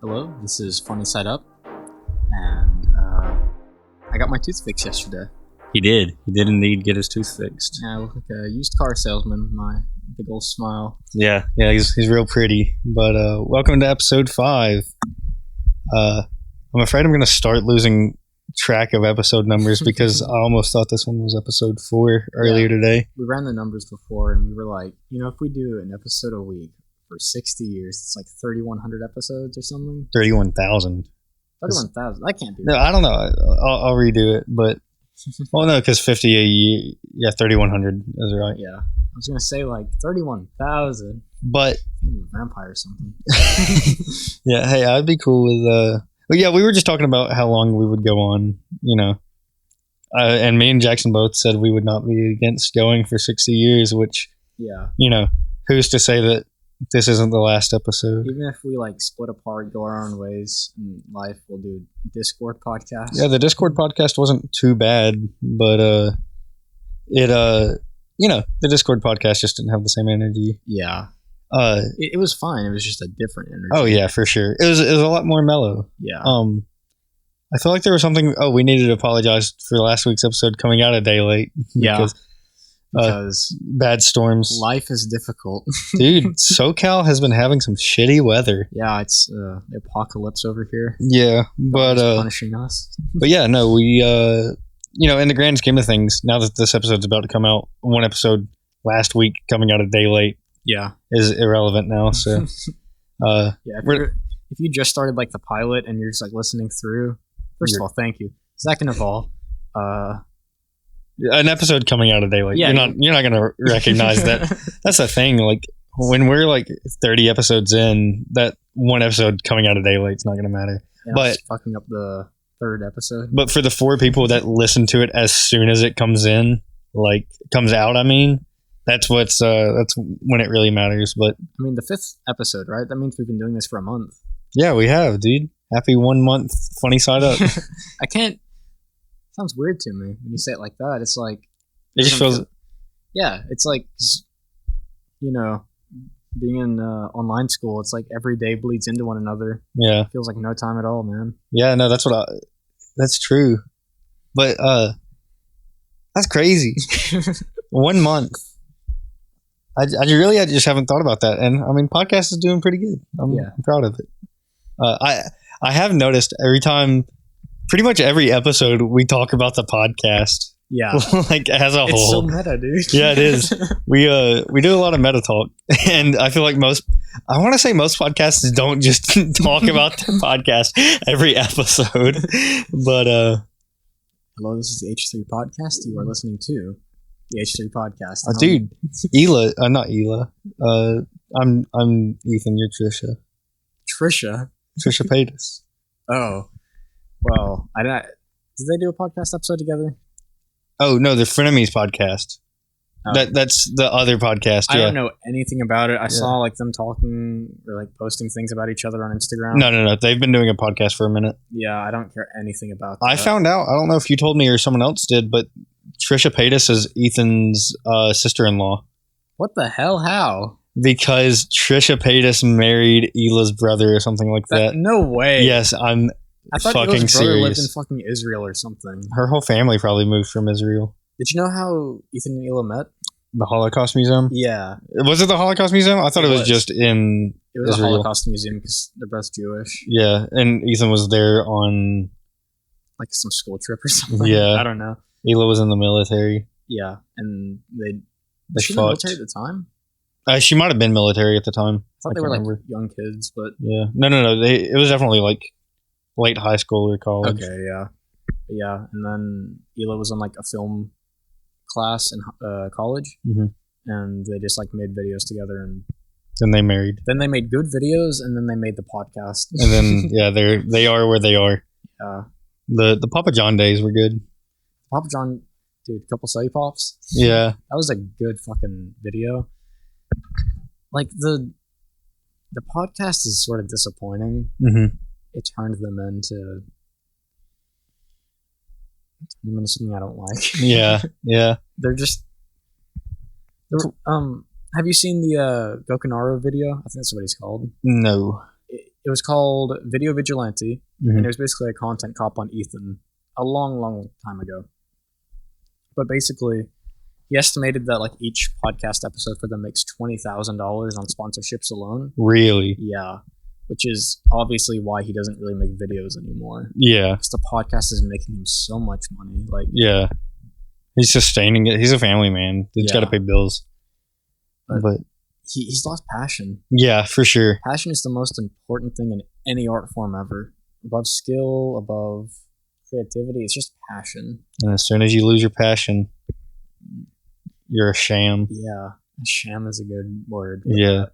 Hello, this is Funny Side Up, and I got my tooth fixed yesterday. He did indeed get his tooth fixed. Yeah, I look like a used car salesman, my big old smile. Yeah, he's real pretty. But welcome to episode 5. I'm afraid I'm going to start losing track of episode numbers because I almost thought this one was episode 4 earlier today. We ran the numbers before, and we were like, if we do an episode a week for 60 years, it's like 3,100 episodes or something. 31,000. 31,000. I can't do No, that. I don't know. I'll redo it, but well, no, because 50 a year. Yeah, 3,100 is right. Yeah, I was gonna say like 31,000. But vampire or something. yeah, hey, I'd be cool with. But yeah, we were just talking about how long we would go on. And me and Jackson both said we would not be against going for 60 years. Which, who's to say that this isn't the last episode? Even if we split apart, go our own ways in life, we'll do Discord podcast. Yeah, the Discord podcast wasn't too bad, but the Discord podcast just didn't have the same energy. Yeah. It was fine. It was just a different energy. Oh yeah, for sure. It was a lot more mellow. Yeah. I feel like there was something. Oh, we needed to apologize for last week's episode coming out a day late. Yeah. Because bad storms. Life is difficult. Dude, SoCal has been having some shitty weather. Yeah, it's the apocalypse over here. Yeah, but punishing us. But yeah, no, we in the grand scheme of things, now that this episode's about to come out, one episode last week coming out a day late, yeah, is irrelevant now. So yeah, if you just started the pilot and you're just listening through, first of all, thank you. Second of all, an episode coming out a day late. Yeah, you're not gonna recognize that. That's the thing. When we're 30 episodes in, that one episode coming out a day late is not gonna matter. Yeah, but fucking up the third episode. But for the 4 people that listen to it as soon as it comes in, comes out, I mean, that's when it really matters. But I mean, the 5th episode, right? That means we've been doing this for a month. Yeah, we have, dude. Happy 1 month, Funny Side Up. I can't. Sounds weird to me when you say it like that. It's like it just feels. Yeah, it's like being in online school. It's like every day bleeds into one another. Yeah, it feels like no time at all, man. Yeah, no, that's true. But that's crazy. 1 month. I just haven't thought about that, and I mean, podcast is doing pretty good. I'm proud of it. I have noticed pretty much every episode we talk about the podcast. Yeah. As a whole. It's so meta, dude. Yeah, it is. We do a lot of meta talk, and I feel like most podcasts don't just talk about the podcast every episode. But hello, this is the H3 podcast. You are listening to the H3 podcast. Dude, not Ela. I'm Ethan. You're Trisha. Trisha Paytas. Oh. Well, did they do a podcast episode together? Oh no, the Frenemies podcast. Oh. That's the other podcast. I don't know anything about it. I saw them talking or posting things about each other on Instagram. No. They've been doing a podcast for a minute. Yeah, I don't care anything about that. I found out. I don't know if you told me or someone else did, but Trisha Paytas is Ethan's sister-in-law. What the hell? How? Because Trisha Paytas married Ela's brother or something like that. No way. Yes, I thought fucking Ela's brother lived serious. in fucking Israel or something. Her whole family probably moved from Israel. Did you know how Ethan and Ela met? The Holocaust Museum? Yeah. Was it the Holocaust Museum? I thought it was just in It was Israel. a Holocaust museum because they're both Jewish. Yeah, and Ethan was there on some school trip or something. Yeah. I don't know. Ela was in the military. Yeah, and they fucked. In the military at the time? She might have been military at the time. I thought they were young kids, but yeah, no. It was definitely late high school or college. Okay, yeah, and then Ela was in a film class in college, and they just made videos together, and then they married. Then they made good videos, and then they made the podcast, and then they are where they are. Yeah, the Papa John days were good. Papa John, dude, couple Selly Pops. Yeah, that was a good fucking video. The podcast is sort of disappointing. Mm-hmm. It turned them into something I don't like. Yeah. They're just. Have you seen the Gokanaro video? I think that's what he's called. No. it was called Video Vigilante, and it was basically a content cop on Ethan a long, long time ago. But basically, he estimated that like each podcast episode for them makes $20,000 on sponsorships alone. Really? Yeah, which is obviously why he doesn't really make videos anymore. Yeah, because the podcast is making him so much money. Like, yeah, he's sustaining it. He's a family man. He's got to pay bills. But he's lost passion. Yeah, for sure. Passion is the most important thing in any art form ever. Above skill, above creativity, it's just passion. And as soon as you lose your passion, you're a sham. Yeah, a sham is a good word. Yeah.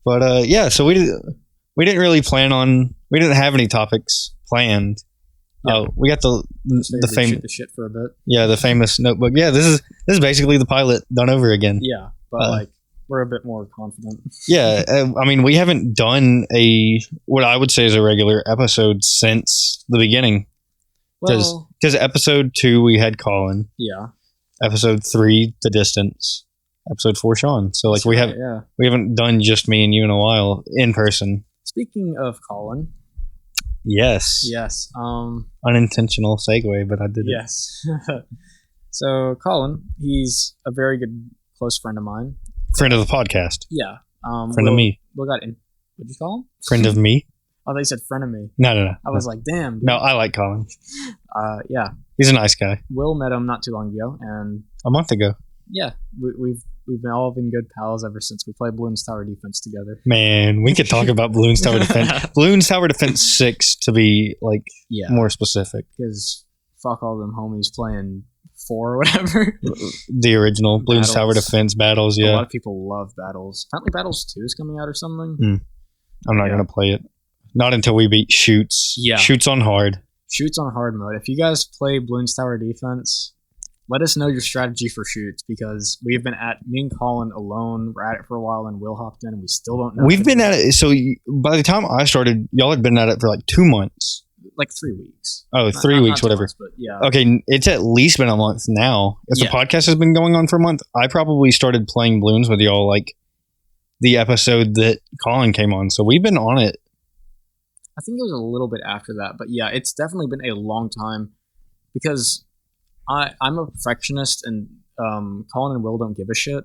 But yeah, so we didn't really plan on. We didn't have any topics planned. Yeah. We got the famous shoot the shit for a bit. Yeah, the famous notebook. Yeah, this is basically the pilot done over again. Yeah, but like we're a bit more confident. Yeah, I mean, we haven't done what I would say is a regular episode since the beginning. Because episode 2 we had Colin. Yeah. Episode 3 The Distance. Episode 4 Sean. So like we haven't done just me and you in a while in person. Speaking of Colin. Yes. Yes. Unintentional segue, but I did it. Yes. So Colin, he's a very good close friend of mine. Friend of the podcast. Yeah. Friend of me. What'd you call him? Friend of me. Oh, they said friend of me. No. I was like, damn. Dude. No, I like Colin. Yeah. He's a nice guy. Will met him not too long ago, and a month ago. Yeah, we've all been good pals ever since we played Balloons Tower Defense together. Man, we could talk about Balloons Tower Defense. Balloons Tower Defense 6 to be like more specific. Because fuck all them homies playing 4 or whatever. The original Balloons Tower Defense Battles. Yeah, a lot of people love Battles. Apparently, Battles 2 is coming out or something. I'm not gonna play it. Not until we beat Shoots. Yeah, Shoots on hard. Shoots on hard mode. If you guys play Balloons Tower Defense, let us know your strategy for Shoots, because we've been me and Colin alone. We're at it for a while, and Will hopped in, and we still don't know. We've been at it. So by the time I started, y'all had been at it for like 2 months. Like 3 weeks. Oh, 3 weeks, whatever. Months, but yeah. Okay, it's at least been a month now. If the podcast has been going on for a month, I probably started playing Balloons with y'all like the episode that Colin came on. So we've been on it. I think it was a little bit after that, but yeah, it's definitely been a long time, because I'm a perfectionist, and Colin and Will don't give a shit.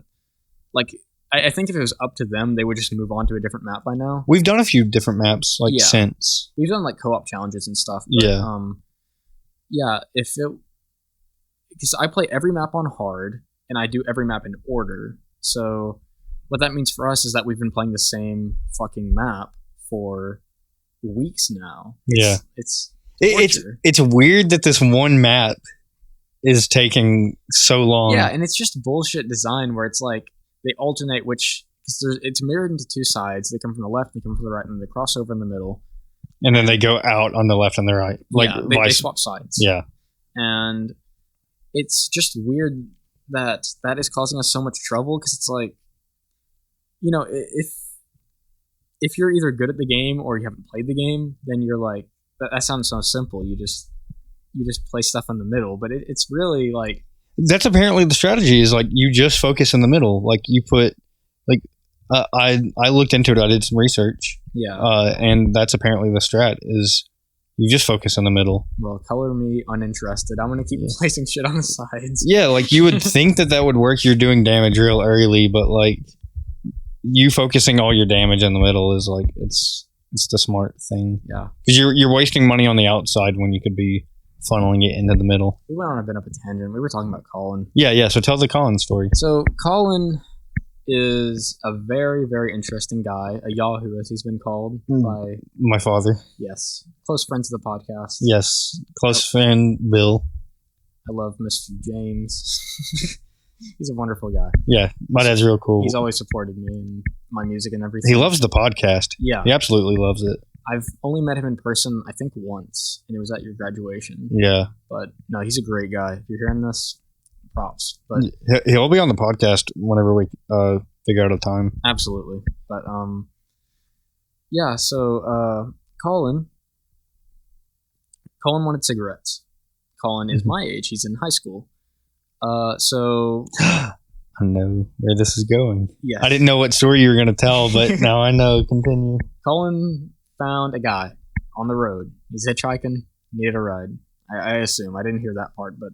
Like, I think if it was up to them, they would just move on to a different map by now. We've done a few different maps, since. We've done, like, co-op challenges and stuff. But, because I play every map on hard, and I do every map in order. So what that means for us is that we've been playing the same fucking map for weeks now. It's weird that this one map is taking so long. Yeah, and it's just bullshit design where it's like they alternate because it's mirrored into 2 sides. They come from the left, they come from the right, and they cross over in the middle. And then they go out on the left and the right. Like they swap sides. Yeah. And it's just weird that is causing us so much trouble, because it's like, if you're either good at the game or you haven't played the game, then you're like, that sounds so simple. You just play stuff in the middle, but it's really like, that's apparently the strategy, is like you just focus in the middle. Like you put I looked into it. I did some research. Yeah. And that's apparently the strat, is you just focus in the middle. Well, color me uninterested. I'm gonna keep placing shit on the sides. Yeah, like you would think that would work. You're doing damage real early, but like you focusing all your damage in the middle is like it's the smart thing. Yeah, because you're wasting money on the outside when you could be funneling it into the middle. We went on a bit of a tangent. We were talking about Colin. Yeah. So tell the Colin story. So Colin is a very, very interesting guy. A Yahoo, as he's been called by my father. Yes, close friends of the podcast. Yes, close friend Bill. I love Mr. James. He's a wonderful guy. Yeah, my dad's real cool. He's always supported me and my music and everything. He loves the podcast. Yeah. He absolutely loves it. I've only met him in person, I think, once, and it was at your graduation. Yeah. But no, he's a great guy. If you're hearing this, props. But he'll be on the podcast whenever we figure out a time. Absolutely. But yeah, so Colin wanted cigarettes. Colin is my age. He's in high school. So I I know where this is going. Yes. I didn't know what story you were going to tell, but now I know. Continue. Colin found a guy on the road. He's hitchhiking, needed a ride. I assume. I didn't hear that part, but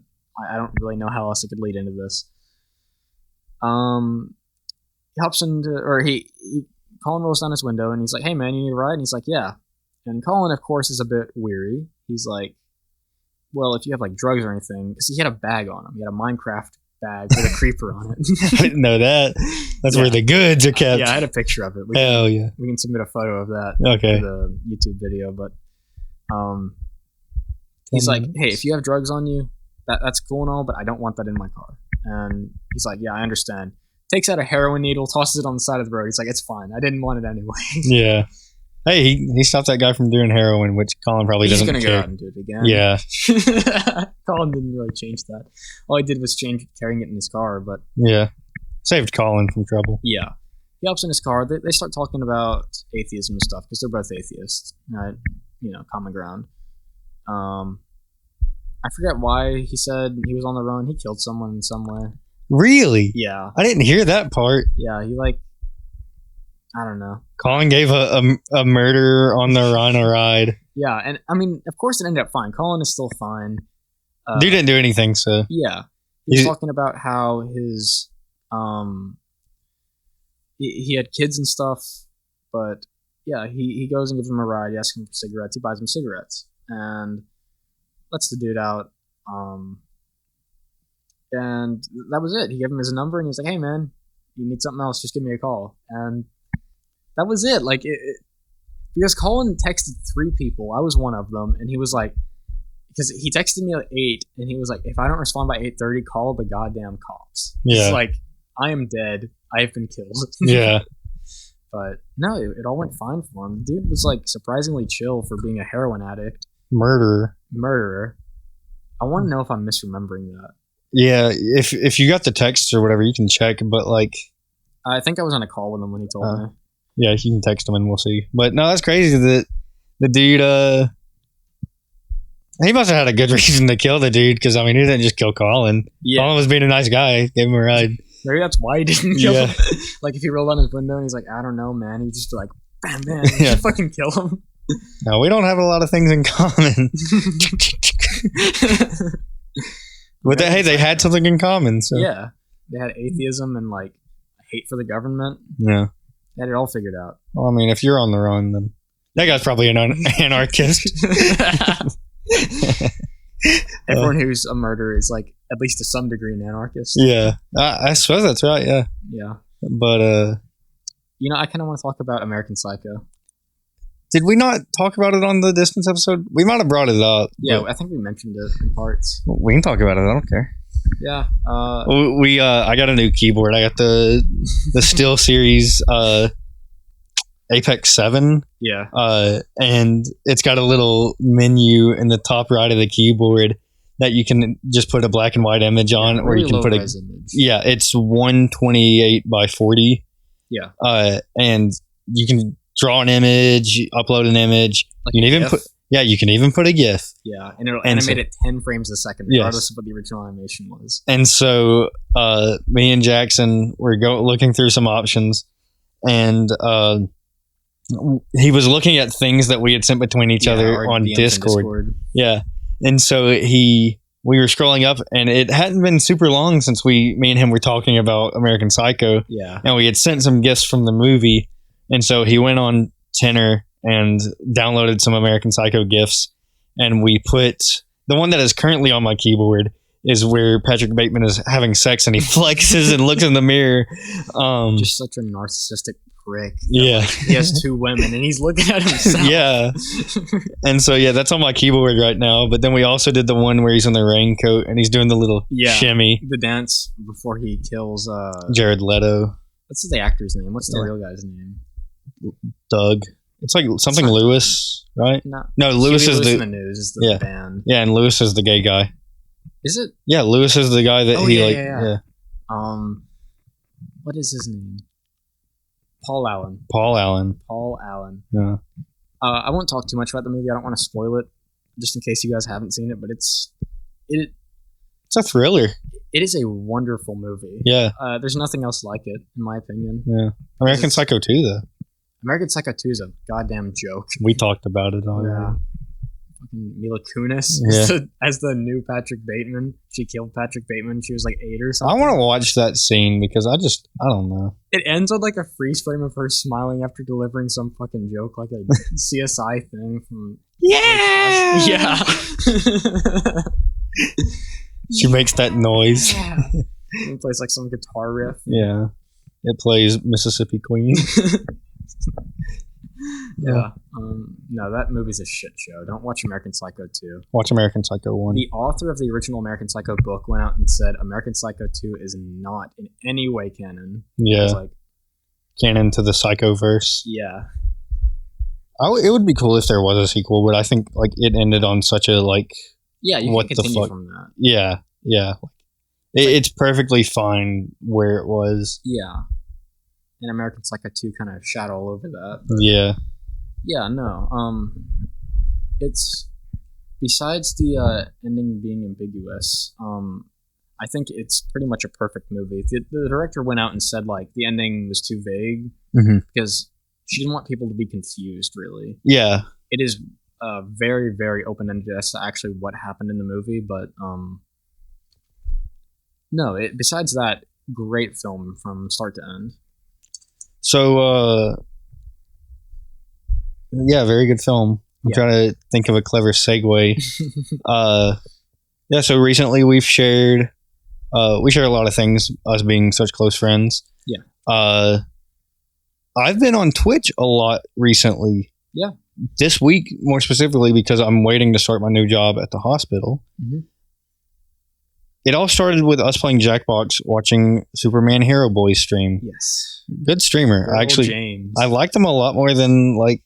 I don't really know how else it could lead into this. He hops into, or Colin rolls down his window and he's like, "Hey man, you need a ride?" And he's like, "Yeah." And Colin, of course, is a bit weary. He's like, "Well, if you have like drugs or anything," because he had a bag on him. He had a Minecraft bag with a creeper on it. I didn't know that. That's where the goods are kept. Yeah, I had a picture of it. Hell yeah. We can submit a photo of that Okay. for the YouTube video, but he's like, "Hey, if you have drugs on you, that's cool and all, but I don't want that in my car." And he's like, "Yeah, I understand." Takes out a heroin needle, tosses it on the side of the road. He's like, "It's fine. I didn't want it anyway." Yeah. Hey, he stopped that guy from doing heroin, which Colin probably doesn't care. He's going to go out and do it again. Yeah. Colin didn't really change that. All he did was change carrying it in his car, but... Yeah. Saved Colin from trouble. Yeah. He hops in his car. They start talking about atheism and stuff, because they're both atheists. Right? You know, common ground. I forget why he said he was on the run. He killed someone in some way. Really? Yeah. I didn't hear that part. Yeah, he I don't know. Colin gave a murderer on the run a ride. Yeah, and I mean, of course it ended up fine. Colin is still fine. Dude didn't do anything, so. Yeah. He's talking about how his, he had kids and stuff, but yeah, he goes and gives him a ride. He asks him for cigarettes. He buys him cigarettes and lets the dude out. And that was it. He gave him his number and he was like, "Hey man, you need something else, just give me a call." And that was it. Like, because Colin texted 3 people. I was one of them, and he was like, because he texted me at 8, and he was like, "If I don't respond by 8:30, call the goddamn cops." Yeah. It's like, I am dead. I have been killed. Yeah. But no, it all went fine for him. The dude was like surprisingly chill for being a heroin addict. Murderer. I want to know if I'm misremembering that. Yeah, if you got the text or whatever, you can check. But like, I think I was on a call with him when he told me. Yeah, you can text him and we'll see. But no, that's crazy that the dude, he must have had a good reason to kill the dude, because I mean, he didn't just kill Colin. Yeah. Colin was being a nice guy, gave him a ride. Maybe that's why he didn't kill him. Like, if he rolled down his window and he's like, "I don't know, man," he'd just be like, "Bam, man, you should fucking kill him." No, we don't have a lot of things in common. But hey, they had something in common. So. Yeah, they had atheism and like hate for the government. Yeah. They had it all figured out. Well, I mean, if you're on the run, then that guy's probably an anarchist. Everyone who's a murderer is like at least to some degree an anarchist. Yeah, I suppose that's right. Yeah. Yeah. But you know, I kind of want to talk about American Psycho. Did we not talk about it on the Distance episode? We might have brought it up. Yeah, I think we mentioned it in parts. We can talk about it. I don't care. Yeah. I got a new keyboard. I got the Steel Series Apex 7. Yeah. And it's got a little menu in the top right of the keyboard that you can just put a black and white image on, or you can put a image. Yeah, it's 128 by 40. Yeah. And you can draw an image, upload an image. Like you can even put you can even put a GIF. Yeah, and it'll animate it 10 frames a second, regardless of what the original animation was. And so me and Jackson were looking through some options, and he was looking at things that we had sent between each other on Discord. Yeah. And so we were scrolling up, and it hadn't been super long since me and him were talking about American Psycho. Yeah. And we had sent some gifts from the movie. And so he went on Tenor and downloaded some American Psycho gifts. And we put the one that is currently on my keyboard is where Patrick Bateman is having sex and he flexes and looks in the mirror. Just such a narcissistic prick. Yeah. He has 2 women and he's looking at himself. Yeah. And so, yeah, that's on my keyboard right now. But then we also did the one where he's in the raincoat and he's doing the little shimmy. The dance before he kills Jared Leto. What's the actor's name? What's the real guy's name? Doug. It's like something Lewis, right? No, Lewis is the News is the band. Yeah, and Lewis is the gay guy. Is it? Yeah, Lewis is the guy that yeah. What is his name? Paul Allen. Yeah. I won't talk too much about the movie. I don't want to spoil it, just in case you guys haven't seen it. But It's a thriller. It is a wonderful movie. Yeah. There's nothing else like it, in my opinion. Yeah. American Psycho 2, though. American Psycho 2 is a goddamn joke. We talked about it already. Yeah. Fucking Mila Kunis as the new Patrick Bateman. She killed Patrick Bateman. She was like 8 or something. I want to watch that scene because I don't know. It ends with like a freeze frame of her smiling after delivering some fucking joke, like a CSI thing from. Yeah! Yeah. She makes that noise. Yeah. It plays like some guitar riff. Yeah. It plays Mississippi Queen. Yeah. No, that movie's a shit show. Don't watch American Psycho 2. Watch American Psycho 1. The author of the original American Psycho book went out and said American Psycho 2 is not in any way canon. Yeah. It's like, canon to the Psychoverse. yeah. It would be cool if there was a sequel, but I think like it ended on such a like. Yeah, you what can the continue fuck? from that. Yeah, yeah. It's perfectly fine where it was. Yeah. And American Psycho 2 kind of shot all over that. Yeah. Yeah, no. It's besides the ending being ambiguous. I think it's pretty much a perfect movie. The director went out and said like the ending was too vague because she didn't want people to be confused. Really. Yeah. It is very, very open ended as to actually what happened in the movie, but no. Besides that, great film from start to end. So, yeah, very good film. I'm trying to think of a clever segue. Yeah, so recently we share a lot of things, us being such close friends. Yeah. I've been on Twitch a lot recently. Yeah. This week, more specifically, because I'm waiting to start my new job at the hospital. Mm-hmm. It all started with us playing Jackbox, watching Superman Hero Boys stream. Yes. Good streamer. Actually, I liked him a lot more than, like,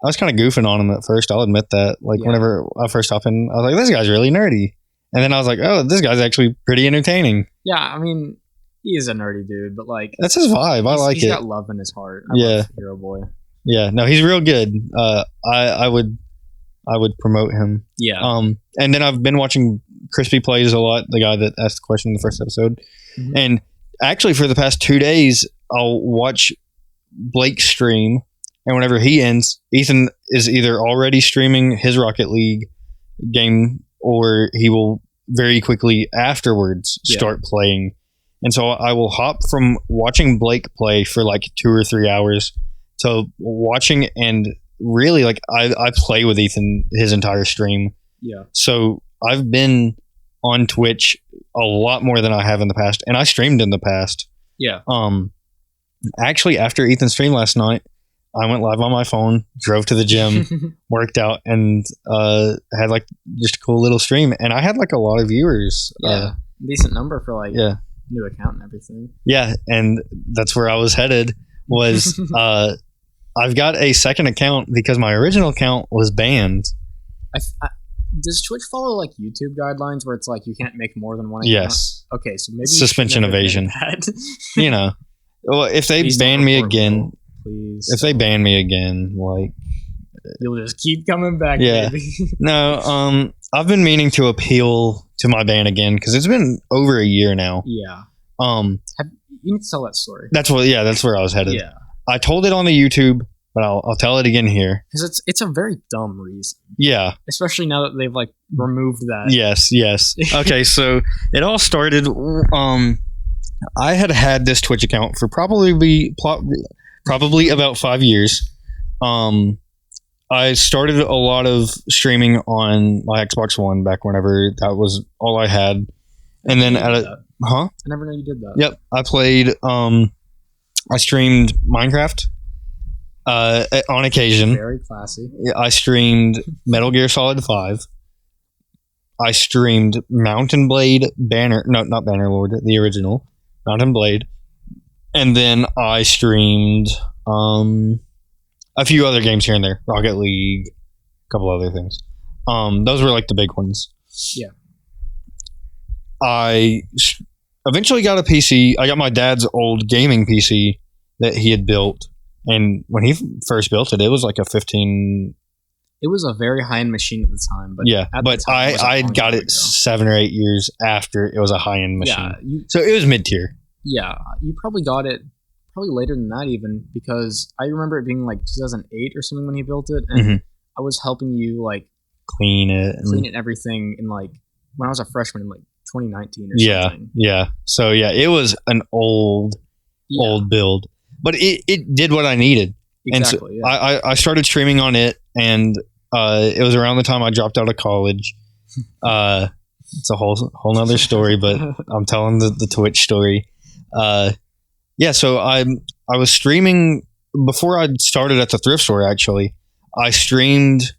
I was kind of goofing on him at first. I'll admit that. Like, whenever I first hopped in, I was like, this guy's really nerdy. And then I was like, oh, this guy's actually pretty entertaining. Yeah, I mean, he is a nerdy dude, but, like... That's his vibe. I like it. He's got love in his heart. I love Hero Boy. Yeah, no, he's real good. I would promote him. Yeah. And then I've been watching Crispy Plays a lot, the guy that asked the question in the first episode. Mm-hmm. And actually, for the past 2 days, I'll watch Blake stream, and whenever he ends, Ethan is either already streaming his Rocket League game, or he will very quickly afterwards start playing. And so I will hop from watching Blake play for like 2 or 3 hours to watching, and really, like, I play with Ethan his entire stream. Yeah. So I've been on Twitch a lot more than I have in the past, and I streamed in the past. Yeah. Actually, after Ethan's stream last night, I went live on my phone, drove to the gym, worked out, and had like just a cool little stream. And I had like a lot of viewers. Yeah. Decent number for like new account and everything. Yeah, and that's where I was headed. Was I've got a second account because my original account was banned. Does Twitch follow like YouTube guidelines where it's like you can't make more than one account? Yes. Okay, so maybe suspension evasion. You know, well, if they ban me again, please. If they ban me again, like you'll just keep coming back. Yeah. Baby. No. I've been meaning to appeal to my ban again because it's been over a year now. Yeah. You need to tell that story. That's what. Yeah, that's where I was headed. Yeah. I told it on the YouTube, but I'll tell it again here because it's a very dumb reason. Yeah. Especially now that they've like removed that. Yes. Yes. Okay. So it all started. I had this Twitch account for probably about 5 years. I started a lot of streaming on my Xbox One back whenever that was all I had, and then I never knew you did that. Yep, I played. I streamed Minecraft on occasion. Very classy. I streamed Metal Gear Solid 5. I streamed Mountain Blade not Bannerlord, the original Mountain Blade, and then I streamed a few other games here and there, Rocket League, a couple other things. Those were like the big ones. Yeah. I eventually got a PC. I got my dad's old gaming PC that he had built, and when he first built it, it was like a 15 It was a very high-end machine at the time, but Yeah, at but the time, it was a I long got time it ago. 7 or 8 years after it was a high-end machine. Yeah, So it was mid-tier. yeah, you probably got it probably later than that even, because I remember it being like 2008 or something when he built it, and Mhm. I was helping you like Clean it. clean it and everything in like when I was a freshman in like 2019 or Yeah, something. yeah. So yeah, it was an old build, but it did what I needed. Exactly. And so I started streaming on it, and it was around the time I dropped out of college. It's a whole nother story, but I'm telling the Twitch story. Yeah, so I was streaming before I started at the thrift store. Actually, I streamed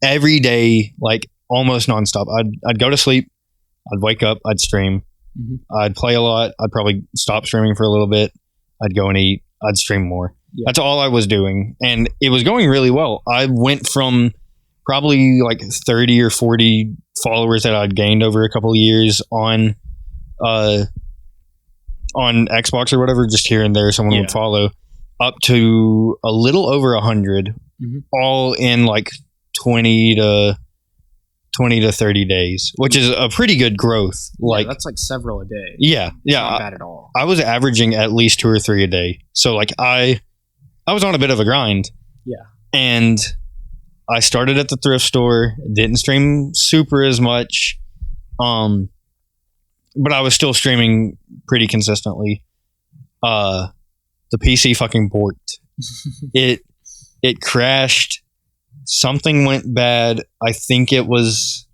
every day, like almost nonstop. I'd go to sleep, I'd wake up, I'd stream. Mhm. I'd play a lot. I'd probably stop streaming for a little bit. I'd go and eat. I'd stream more. Yeah. That's all I was doing, and it was going really well. I went from probably like 30 or 40 followers that I'd gained over a couple of years on Xbox or whatever, just here and there someone would follow, up to a little over 100, all in like 20 to 30 days, which is a pretty good growth. Like that's like several a day. Yeah, It's not bad at all. I was averaging at least 2 or 3 a day. So like I was on a bit of a grind. Yeah. And I started at the thrift store, didn't stream super as much. But I was still streaming pretty consistently. The PC fucking borked. It crashed. Something went bad. I think it was,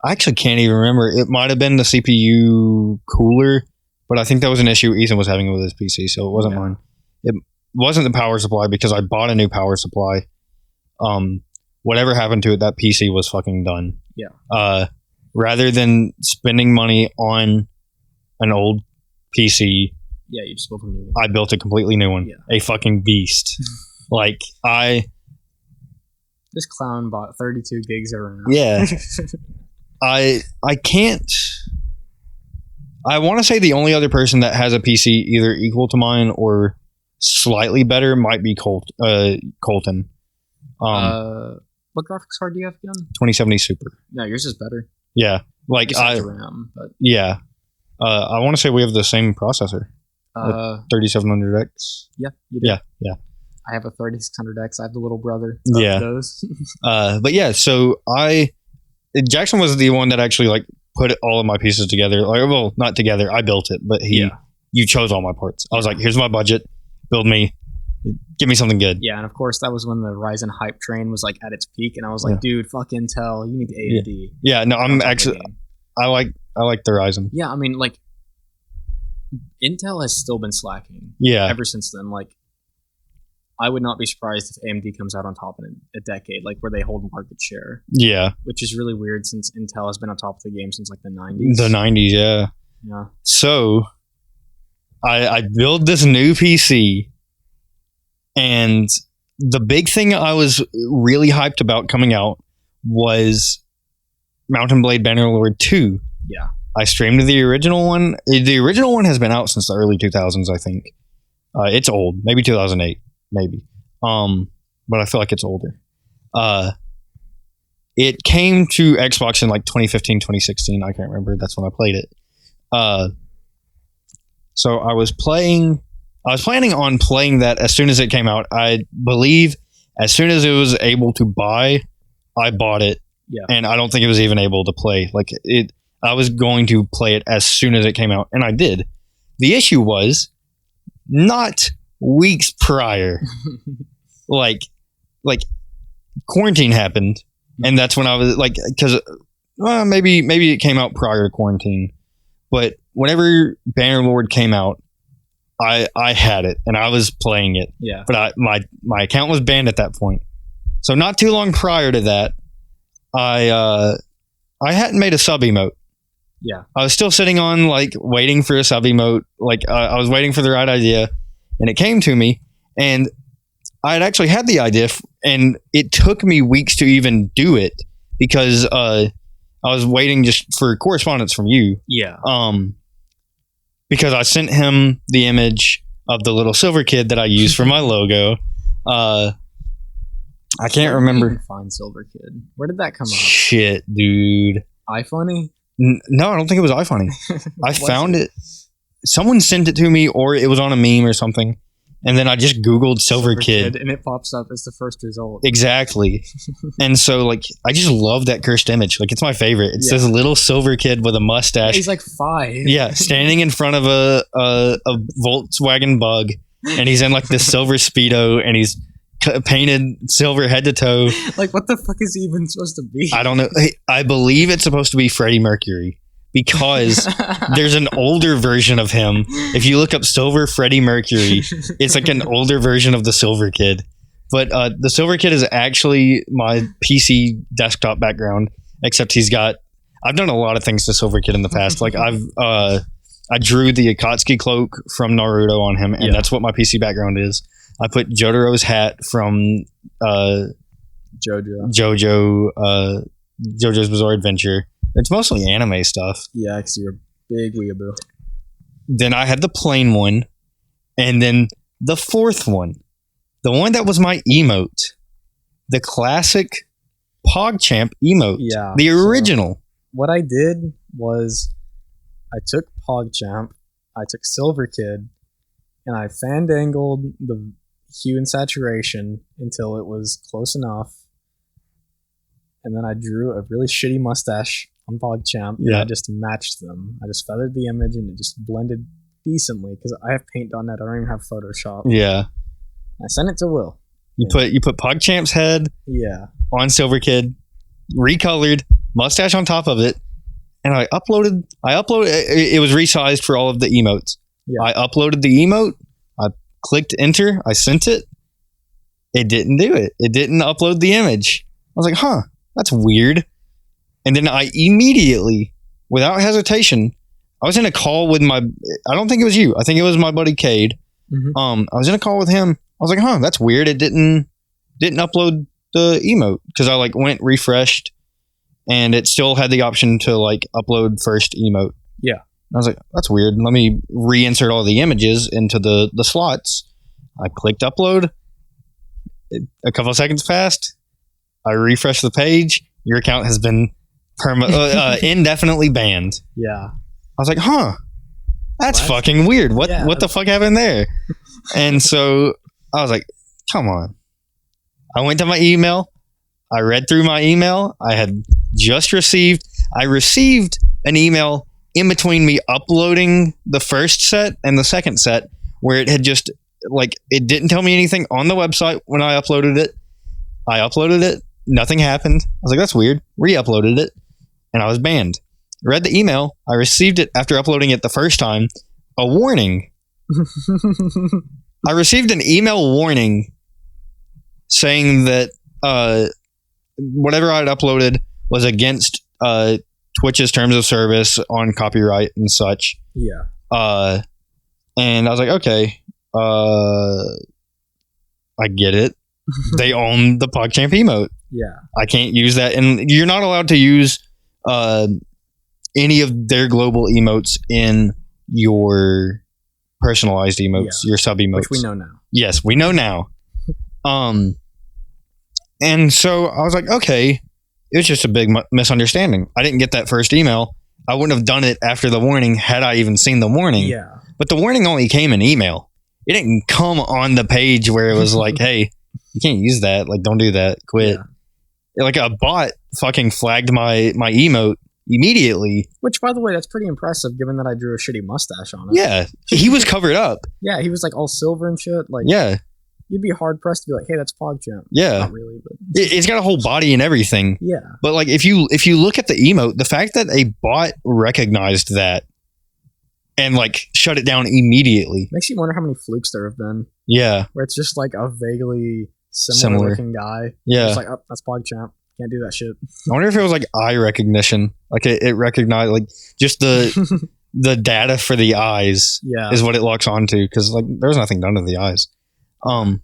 I actually can't even remember. It might have been the CPU cooler, but I think that was an issue Ethan was having with his PC, so it wasn't mine. It wasn't the power supply, because I bought a new power supply. Whatever happened to it, that PC was fucking done. Yeah. Rather than spending money on an old PC, yeah, you just built a new one. I built a completely new one. Yeah. A fucking beast. Like this clown bought 32 gigs of RAM. Yeah. I can't. I want to say the only other person that has a PC either equal to mine or slightly better might be Colton. What graphics card do you have again? 2070 Super. No, yours is better. Yeah, like RAM, but yeah. I want to say we have the same processor. 3700X. Yeah, you do. Yeah. I have a 3600X. I have the little brother. Yeah. Those. But yeah, so Jackson was the one that actually like put all of my pieces together. Like, well, not together. I built it, but you chose all my parts. I was like, here's my budget. Build me. Give me something good. Yeah, and of course that was when the Ryzen hype train was like at its peak, and I was like, dude, fuck Intel. You need AMD. Yeah, no, I'm actually I like the Ryzen. Yeah, I mean, like Intel has still been slacking. Yeah. Ever since then, like I would not be surprised if AMD comes out on top in a decade, like where they hold market share. Yeah. Which is really weird since Intel has been on top of the game since like the 90s. The 90s, yeah. Yeah. So I build this new PC, and the big thing I was really hyped about coming out was Mountain Blade Bannerlord 2. Yeah. I streamed the original one. The original one has been out since the early 2000s, I think. It's old. Maybe 2008. Maybe. But I feel like it's older. It came to Xbox in like 2015, 2016. I can't remember. That's when I played it. So I was planning on playing that as soon as it came out. I believe as soon as it was able to buy, I bought it. Yeah. And I don't think it was even able to play. Like I was going to play it as soon as it came out, and I did. The issue was not weeks prior. like quarantine happened, and that's when I was like, because maybe it came out prior to quarantine, but whenever Bannerlord came out, I had it and I was playing it. Yeah. But my account was banned at that point. So not too long prior to that, I hadn't made a sub emote. Yeah. I was still sitting on like waiting for a sub emote. Like I was waiting for the right idea, and it came to me, and I had actually had the idea, and it took me weeks to even do it because I was waiting just for correspondence from you. Yeah. Because I sent him the image of the little silver kid that I use for my logo. I can't Where did you remember. even find Silver Kid? Where did that come up? Shit, dude. iFunny? No, I don't think it was iFunny. I found it. Someone sent it to me, or it was on a meme or something. And then I just Googled Silver Kid. And it pops up as the first result. Exactly. And so, like, I just love that cursed image. Like, it's my favorite. It's this little silver kid with a mustache. He's like 5. Yeah, standing in front of a Volkswagen Bug, and he's in like this silver Speedo, and he's painted silver head to toe. Like, what the fuck is he even supposed to be? I don't know. I believe it's supposed to be Freddie Mercury, because there's an older version of him. If you look up Silver Freddie Mercury, it's like an older version of the Silver Kid. But the Silver Kid is actually my PC desktop background, except I've done a lot of things to Silver Kid in the past. Like I drew the Akatsuki cloak from Naruto on him, and that's what my PC background is. I put Jotaro's hat from JoJo's Bizarre Adventure. It's mostly anime stuff. Yeah, because you're a big weeaboo. Then I had the plain one, and then the fourth one, the one that was my emote, the classic PogChamp emote, the original. So what I did was I took PogChamp, I took Silver Kid, and I fandangled the hue and saturation until it was close enough, and then I drew a really shitty mustache on PogChamp, and I just matched them. I just feathered the image, and it just blended decently, because I have Paint.net. I don't even have Photoshop. Yeah. I sent it to Will. You put PogChamp's head on Silver Kid, recolored, mustache on top of it, and I uploaded it was resized for all of the emotes. Yeah. I uploaded the emote, I clicked enter, I sent it. It didn't do it. It didn't upload the image. I was like, huh, that's weird. And then I immediately, without hesitation, I was in a call with I don't think it was you. I think it was my buddy Cade. Mm-hmm. I was in a call with him. I was like, huh, that's weird. It didn't upload the emote, because I went refreshed, and it still had the option to upload first emote. Yeah. I was like, that's weird. Let me reinsert all the images into the slots. I clicked upload. A couple of seconds passed. I refreshed the page. Your account has been indefinitely banned. Yeah. I was like, huh, that's fucking weird. What the fuck happened there? And so I was like, come on. I went to my email. I read through my email. I received an email in between me uploading the first set and the second set, where it had just it didn't tell me anything on the website when I uploaded it. I uploaded it. Nothing happened. I was like, that's weird. Re-uploaded it, and I was banned. Read the email. I received it after uploading it the first time. A warning. I received an email warning saying that whatever I had uploaded was against Twitch's terms of service on copyright and such. Yeah. And I was like, okay, I get it. They own the PogChamp emote. Yeah. I can't use that. And you're not allowed to use any of their global emotes in your personalized emotes, your sub emotes. Which we know now. Yes, we know now. And so I was like, okay, it was just a big misunderstanding. I didn't get that first email. I wouldn't have done it after the warning had I even seen the warning. Yeah. But the warning only came in email. It didn't come on the page where it was like, hey, you can't use that. Don't do that. Quit. Yeah. A bot fucking flagged my emote immediately. Which, by the way, that's pretty impressive, given that I drew a shitty mustache on it. Yeah. He was covered up. Yeah, he was all silver and shit. Yeah. You'd be hard pressed to be like, hey, that's PogChamp. Yeah. Not really, but it's got a whole body and everything. Yeah. But if you look at the emote, the fact that a bot recognized that and shut it down immediately makes you wonder how many flukes there have been. Yeah. Where it's just a vaguely similar looking guy. Yeah. It's oh, that's PogChamp. Can't do that shit. I wonder if it was eye recognition. It recognized just the the data for the eyes is what it locks onto, because there was nothing done to the eyes. And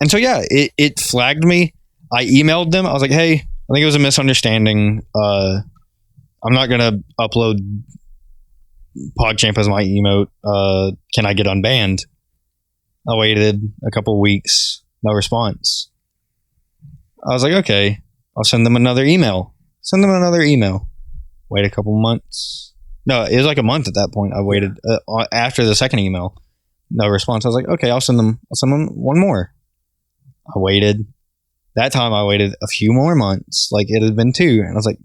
so it flagged me. I emailed them. I was like, hey, I think it was a misunderstanding. I'm not gonna upload PogChamp as my emote. Can I get unbanned? I waited a couple weeks, no response. I was like, okay, I'll send them another email. Wait a couple months. No, it was like a month at that point. I waited after the second email. No response. I was like, okay, I'll send them one more. I waited. That time I waited a few more months. Like it had been 2. And I was like,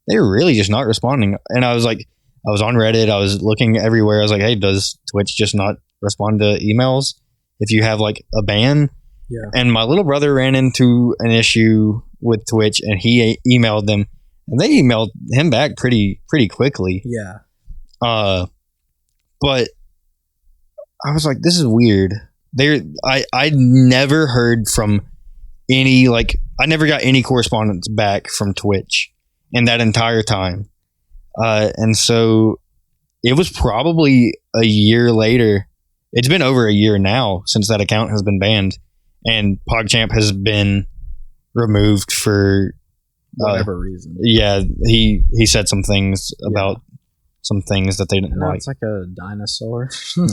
they're really just not responding. And I was like, I was on Reddit. I was looking everywhere. I was like, hey, does Twitch just not respond to emails if you have like a ban? Yeah. And my little brother ran into an issue with Twitch and he emailed them and they emailed him back pretty quickly. Yeah. But I was like, this is weird. I never heard from any, like, I never got any correspondence back from Twitch in that entire time. And so it was probably a year later. It's been over a year now since that account has been banned, and PogChamp has been removed for whatever reason. Yeah, he said some things about some things that they didn't like. It's like a dinosaur.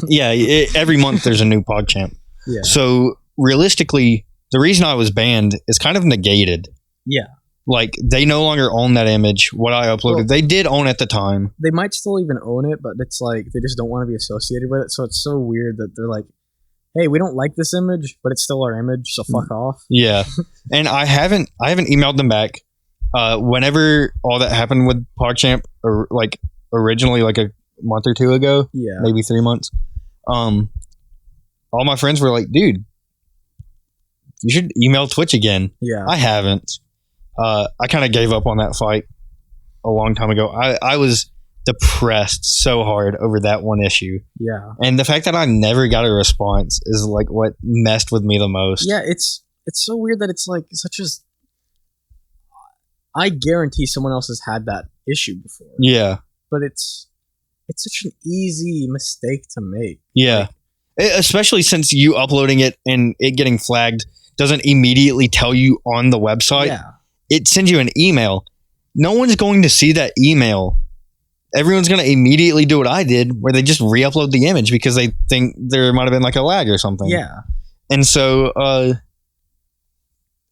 Yeah, every month there's a new PogChamp. Yeah. So realistically, the reason I was banned is kind of negated. Yeah. Like, they no longer own that image, what I uploaded. Well, they did own at the time. They might still even own it, but it's like they just don't want to be associated with it. So it's so weird that they're like, hey, we don't like this image, but it's still our image, so fuck off. Yeah. And I haven't emailed them back. Whenever all that happened with PogChamp, or like originally like a month or 2 ago, maybe 3 months, all my friends were like, dude, you should email Twitch again. Yeah. I haven't. I kind of gave up on that fight a long time ago. I was depressed so hard over that one issue. Yeah. And the fact that I never got a response is like what messed with me the most. Yeah, it's so weird that it's like such as I guarantee someone else has had that issue before. Yeah. But it's such an easy mistake to make. Yeah. Especially since you uploading it and it getting flagged doesn't immediately tell you on the website. Yeah. It sends you an email. No one's going to see that email. Everyone's going to immediately do what I did, where they just re-upload the image because they think there might have been like a lag or something. Yeah. And so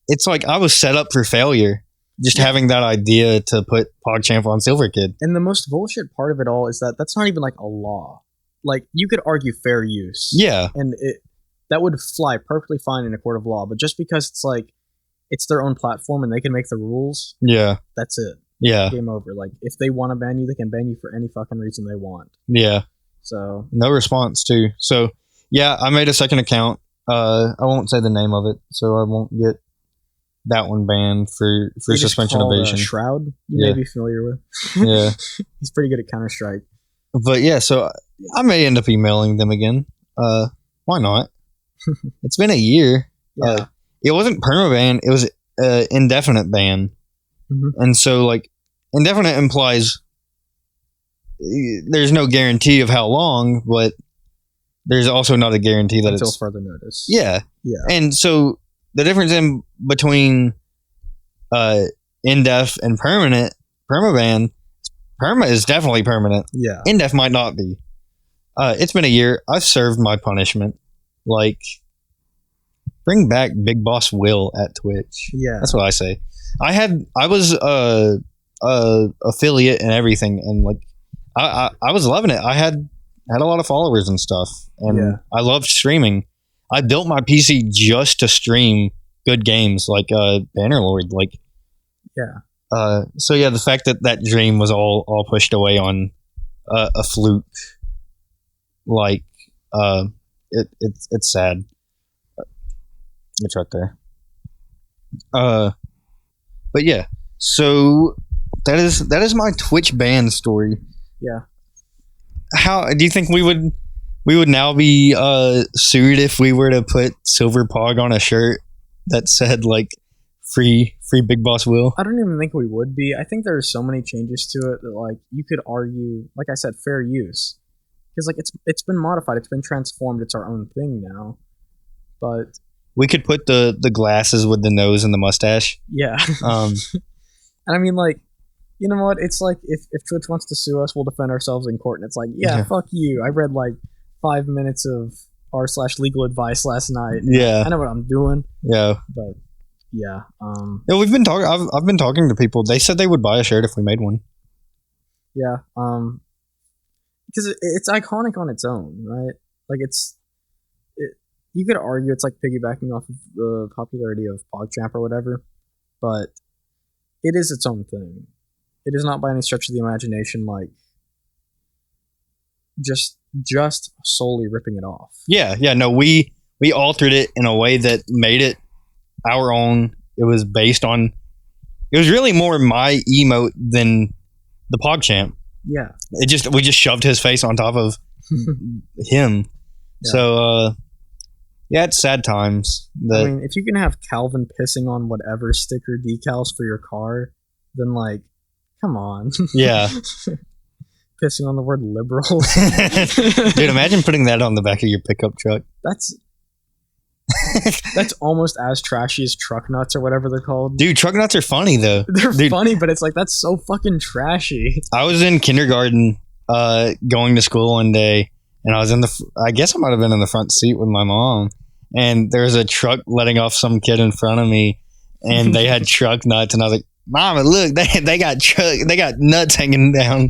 it's like I was set up for failure just having that idea to put PogChamp on Silver Kid. And the most bullshit part of it all is that that's not even like a law. Like, you could argue fair use. Yeah. And that would fly perfectly fine in a court of law. But just because it's like, it's their own platform and they can make the rules. Yeah. That's it. Yeah. Game over. Like, if they want to ban you, they can ban you for any fucking reason they want. Yeah. So. No response, too. So, yeah, I made a second account. I won't say the name of it, so I won't get that one banned for suspension evasion. Shroud, you may be familiar with. Yeah. He's pretty good at Counter-Strike. But yeah, so I may end up emailing them again. Why not? It's been a year. Yeah. It wasn't permaban, it was indefinite ban. Mm-hmm. And so, like, indefinite implies there's no guarantee of how long, but there's also not a guarantee that until it's further notice. Yeah. Yeah. And so the difference in between indef and permaban, perma is definitely permanent. Yeah. Indef might not be. It's been a year. I've served my punishment. Like, bring back Big Boss Will at Twitch. Yeah. That's what I say. I was affiliate and everything, and like I was loving it. I had a lot of followers and stuff, and I loved streaming. I built my PC just to stream good games like Bannerlord. Like, so yeah, the fact that dream was all pushed away on a fluke, like, it's sad. It's right there. But yeah, so that is my Twitch ban story. Yeah. How do you think we would now be sued if we were to put Silver Pog on a shirt that said like free Big Boss Will? I don't even think we would be. I think there are so many changes to it that like you could argue, like I said, fair use, because like it's been modified, it's been transformed, it's our own thing now. But we could put the glasses with the nose and the mustache. Yeah. And I mean, like, you know what? It's like if Twitch wants to sue us, we'll defend ourselves in court. And it's like, fuck you. I read like 5 minutes of r/legal advice last night. Yeah. I know what I'm doing. Yeah. But Yeah. Yeah, we've been talking. I've been talking to people. They said they would buy a shirt if we made one. Yeah. Because it's iconic on its own, right? Like you could argue it's like piggybacking off of the popularity of PogChamp or whatever, but it is its own thing. It is not by any stretch of the imagination like just solely ripping it off. Yeah. No, we altered it in a way that made it our own. It was based on. It was really more my emote than the PogChamp. Yeah. We just shoved his face on top of him. Yeah. So yeah, it's sad times. I mean, if you can have Calvin pissing on whatever sticker decals for your car, then like, come on. Yeah. Pissing on the word liberal. Dude, imagine putting that on the back of your pickup truck. That's almost as trashy as truck nuts or whatever they're called. Dude, truck nuts are funny though. They're funny, but it's like that's so fucking trashy. I was in kindergarten going to school one day, and I was I guess I might have been in the front seat with my mom, and there was a truck letting off some kid in front of me, and they had truck nuts, and I was like, Mama, look, they got nuts hanging down.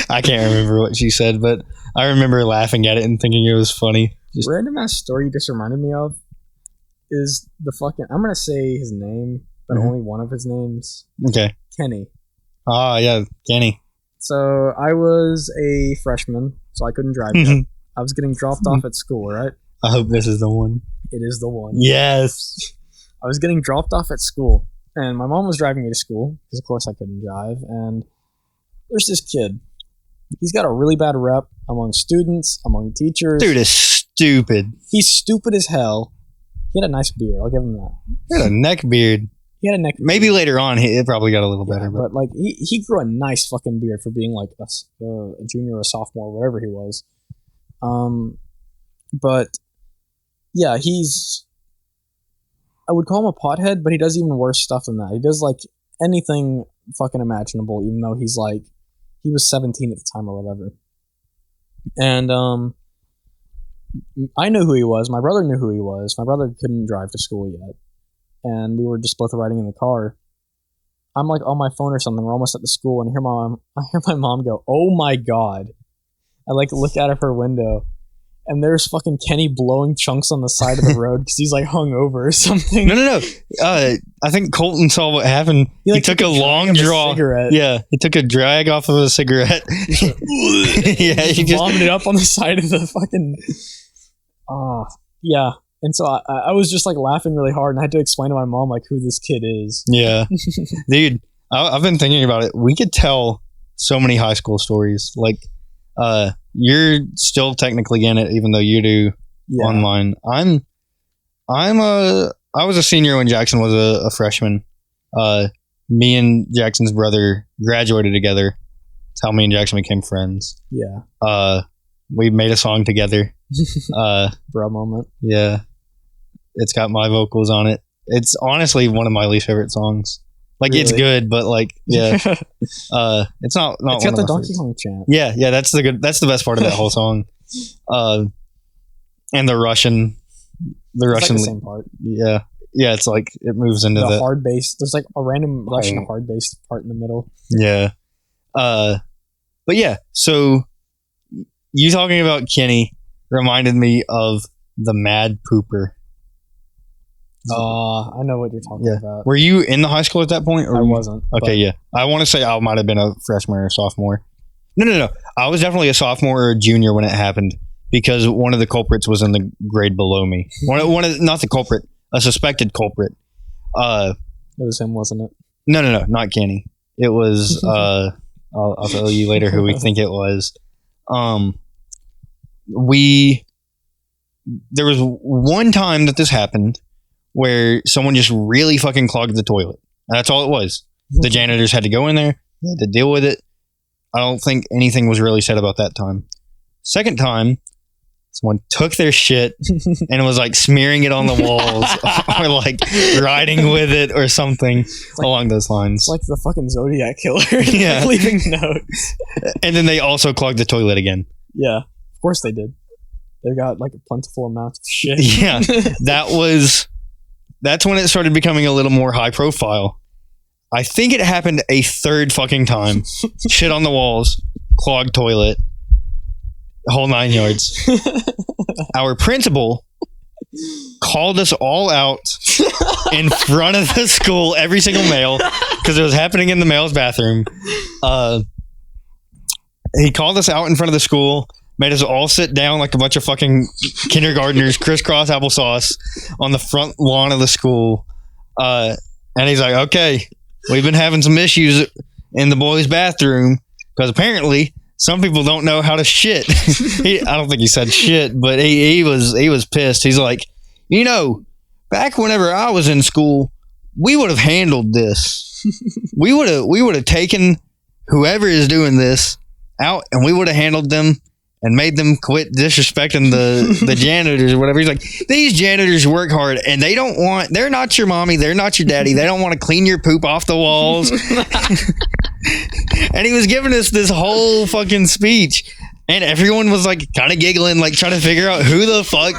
I can't remember what she said, but I remember laughing at it and thinking it was funny. Random ass story you just reminded me of is the fucking, I'm gonna say his name, but only one of his names. Okay. Kenny. Oh yeah, Kenny. So I was a freshman, so I couldn't drive yet. I was getting dropped off at school, right? I hope this is the one. It is the one. Yes. I was getting dropped off at school, and my mom was driving me to school because, of course, I couldn't drive. And there's this kid. He's got a really bad rep among students, among teachers. Dude is stupid. He's stupid as hell. He had a nice beard. I'll give him that. He had a neck beard. He had a neck beard. Maybe later on it probably got a little better. But like he grew a nice fucking beard for being like a junior or a sophomore, whatever he was. But yeah, I would call him a pothead, but he does even worse stuff than that. He does like anything fucking imaginable, even though he was 17 at the time or whatever. And I knew who he was. My brother knew who he was. My brother couldn't drive to school yet. And we were just both riding in the car. I'm like on my phone or something. We're almost at the school, and I hear my mom go, "Oh my god!" I like look out of her window, and there's fucking Kenny blowing chunks on the side of the road because he's like hungover or something. No. I think Colton saw what happened. He took a long draw. Yeah, he took a drag off of a cigarette. Yeah, he just vomited up on the side of the fucking. Yeah. And so I was just like laughing really hard, and I had to explain to my mom like who this kid is. Yeah, dude, I've been thinking about it. We could tell so many high school stories. Like, you're still technically in it, even though you do online. I was a senior when Jackson was a freshman. Me and Jackson's brother graduated together. That's how me and Jackson became friends. Yeah. We made a song together. Bro moment. Yeah. It's got my vocals on it. It's honestly one of my least favorite songs. Like, really? It's good, but like, yeah. It's not it's got the Donkey Kong chant. Yeah, that's the best part of that whole song. And the Russian like the same part. Yeah, it's like it moves into the hard bass. There's like a random Russian hard bass part in the middle. Yeah. But yeah, so you talking about Kenny reminded me of the Mad Pooper. I know what you're talking about. Were you in the high school at that point? Or I wasn't. Okay, yeah. I want to say I might have been a freshman or a sophomore. No. I was definitely a sophomore or a junior when it happened because one of the culprits was in the grade below me. Not the culprit, a suspected culprit. It was him, wasn't it? No, not Kenny. It was. I'll tell you later who we think it was. There was one time that this happened where someone just really fucking clogged the toilet. That's all it was. The janitors had to go in there. They had to deal with it. I don't think anything was really said about that time. Second time, someone took their shit and was like smearing it on the walls or like riding with it or something along those lines. It's like the fucking Zodiac killer. Yeah. Leaving notes. And then they also clogged the toilet again. Yeah. Of course they did. They got like a plentiful amount of shit. Yeah. That was that's when it started becoming a little more high profile. I think it happened a third fucking time. Shit on the walls, clogged toilet, the whole 9 yards. Our principal called us all out in front of the school, every single male, because it was happening in the male's bathroom. He called us out in front of the school, made us all sit down like a bunch of fucking kindergartners, crisscross applesauce, on the front lawn of the school. And he's like, okay, we've been having some issues in the boys' bathroom because apparently some people don't know how to shit. I don't think he said shit, but he was pissed. He's like, back whenever I was in school, we would have handled this. We would have taken whoever is doing this out, and we would have handled them and made them quit disrespecting the janitors or whatever. He's like, these janitors work hard and they're not your mommy, they're not your daddy, they don't want to clean your poop off the walls. And he was giving us this whole fucking speech, and everyone was like kind of giggling, like trying to figure out who the fuck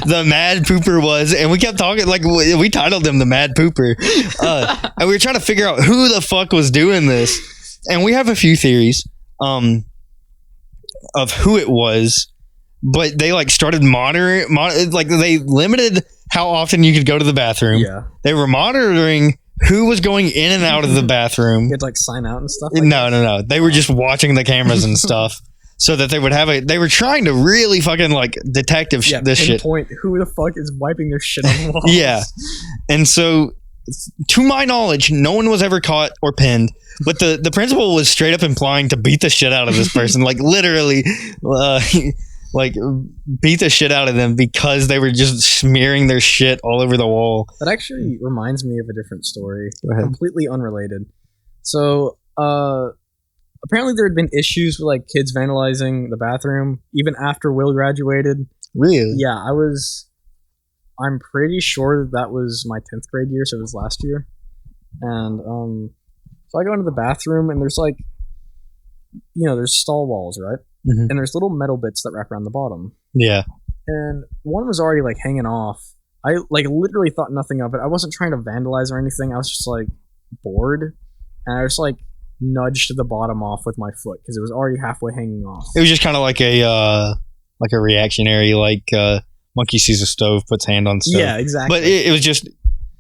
the mad pooper was. And we kept talking, like we titled him the Mad Pooper, and we were trying to figure out who the fuck was doing this. And we have a few theories of who it was, but they like started like they limited how often you could go to the bathroom. Yeah, they were monitoring who was going in and out of the bathroom. You had to like sign out and stuff. No. They were just watching the cameras and stuff, so that they would have they were trying to really fucking like detective this shit. Pinpoint who the fuck is wiping their shit on the walls. Yeah, and so to my knowledge, no one was ever caught or pinned. But the principal was straight up implying to beat the shit out of this person, like literally, like beat the shit out of them because they were just smearing their shit all over the wall. That actually reminds me of a different story, completely unrelated. So apparently there had been issues with like kids vandalizing the bathroom even after Will graduated. Really? Yeah, I'm pretty sure that was my 10th grade year, so it was last year. And so I go into the bathroom, and there's like, there's stall walls, right? Mm-hmm. And there's little metal bits that wrap around the bottom. Yeah. And one was already like hanging off. I like literally thought nothing of it. I wasn't trying to vandalize or anything. I was just like bored, and I just like nudged the bottom off with my foot because it was already halfway hanging off. It was just kind of like a reactionary, like monkey sees a stove, puts hand on stove. Yeah, exactly. But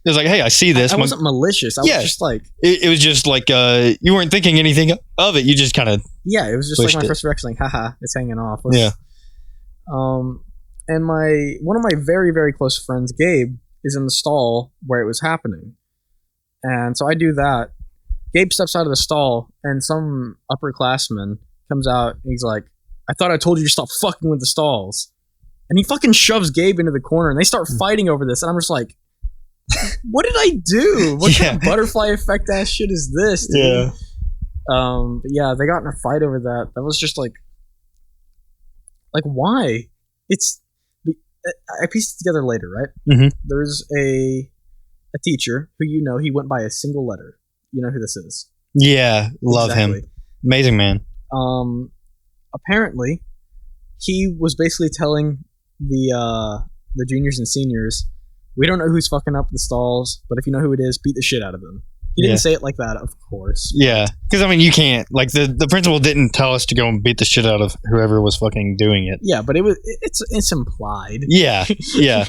it was like, hey, I see this. I wasn't malicious. I was just like... It was just like, you weren't thinking anything of it. You just kind of... Yeah, it was just like my first reaction, like, haha, it's hanging off. Yeah. And one of my very, very close friends, Gabe, is in the stall where it was happening. And so I do that. Gabe steps out of the stall, and some upperclassman comes out, and he's like, I thought I told you to stop fucking with the stalls. And he fucking shoves Gabe into the corner, and they start fighting over this, and I'm just like, what did I do? What kind of butterfly effect ass shit is this, dude? Yeah. But yeah, they got in a fight over that. That was just like why? I pieced it together later, right? Mm-hmm. There's a teacher who he went by a single letter. You know who this is? Yeah, love him. Amazing man. Apparently, he was basically telling the juniors and seniors, we don't know who's fucking up the stalls, but if you know who it is, beat the shit out of them. He didn't say it like that, of course. Yeah, because I mean, you can't. Like the principal didn't tell us to go and beat the shit out of whoever was fucking doing it. Yeah, but it's implied. Yeah, yeah.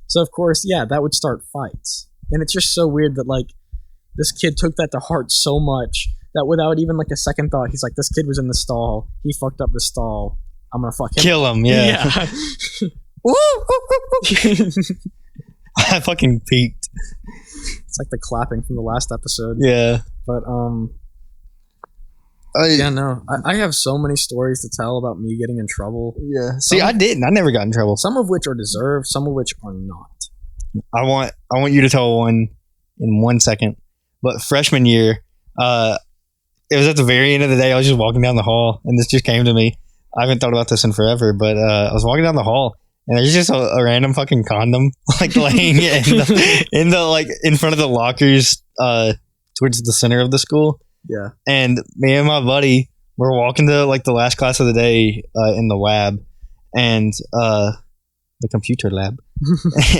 So of course, yeah, that would start fights, and it's just so weird that like this kid took that to heart so much that without even like a second thought, he's like, this kid was in the stall. He fucked up the stall. I'm gonna fuck him. Kill him. Yeah. I fucking peaked. It's like the clapping from the last episode. Yeah. But I have so many stories to tell about me getting in trouble. Yeah. See, I didn't. I never got in trouble. Some of which are deserved, some of which are not. I want you to tell one in 1 second. But freshman year, it was at the very end of the day. I was just walking down the hall, and this just came to me. I haven't thought about this in forever, but I was walking down the hall, and there's just a random fucking condom like laying in the like in front of the lockers towards the center of the school. Yeah. And me and my buddy were walking to like the last class of the day in the lab, and the computer lab,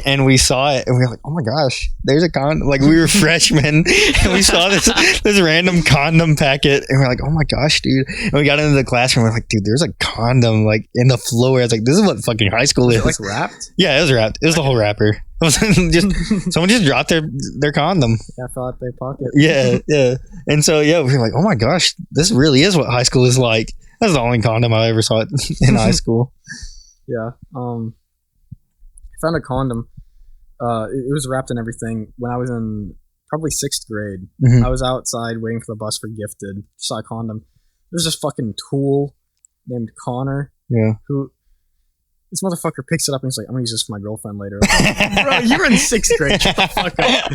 and we saw it, and we were like, "Oh my gosh, there's a condom!" Like we were freshmen, and we saw this random condom packet, and we're like, "Oh my gosh, dude!" And we got into the classroom, we're like, "Dude, there's a condom like in the floor." I was like, "This is what fucking high school is." Like wrapped? Yeah, it was wrapped. It was the whole wrapper. It wasn't just someone just dropped their condom. Yeah, I fell out their pocket. Yeah. And so we were like, "Oh my gosh, this really is what high school is like." That's the only condom I ever saw in high school. Yeah. I found a condom. It was wrapped in everything when I was in probably 6th grade. Mhm. I was outside waiting for the bus for gifted. Saw a condom. There's this fucking tool named Connor. Yeah. Who this motherfucker picks it up and he's like, "I'm gonna use this for my girlfriend later." Like, bro, you were in 6th grade. Shut the fuck up.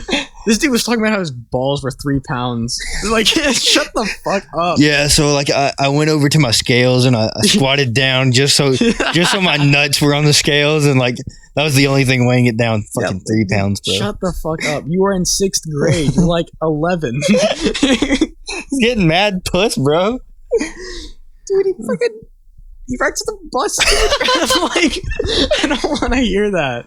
This dude was talking about how his balls were 3 pounds. Like, shut the fuck up. Yeah, so like I went over to my scales and I squatted down just so my nuts were on the scales, and like that was the only thing weighing it down. Fucking 3 pounds, bro. Shut the fuck up. You were in 6th grade. You're like 11. He's getting mad puss, bro. Dude, he writes the bus. I'm like, I don't want to hear that.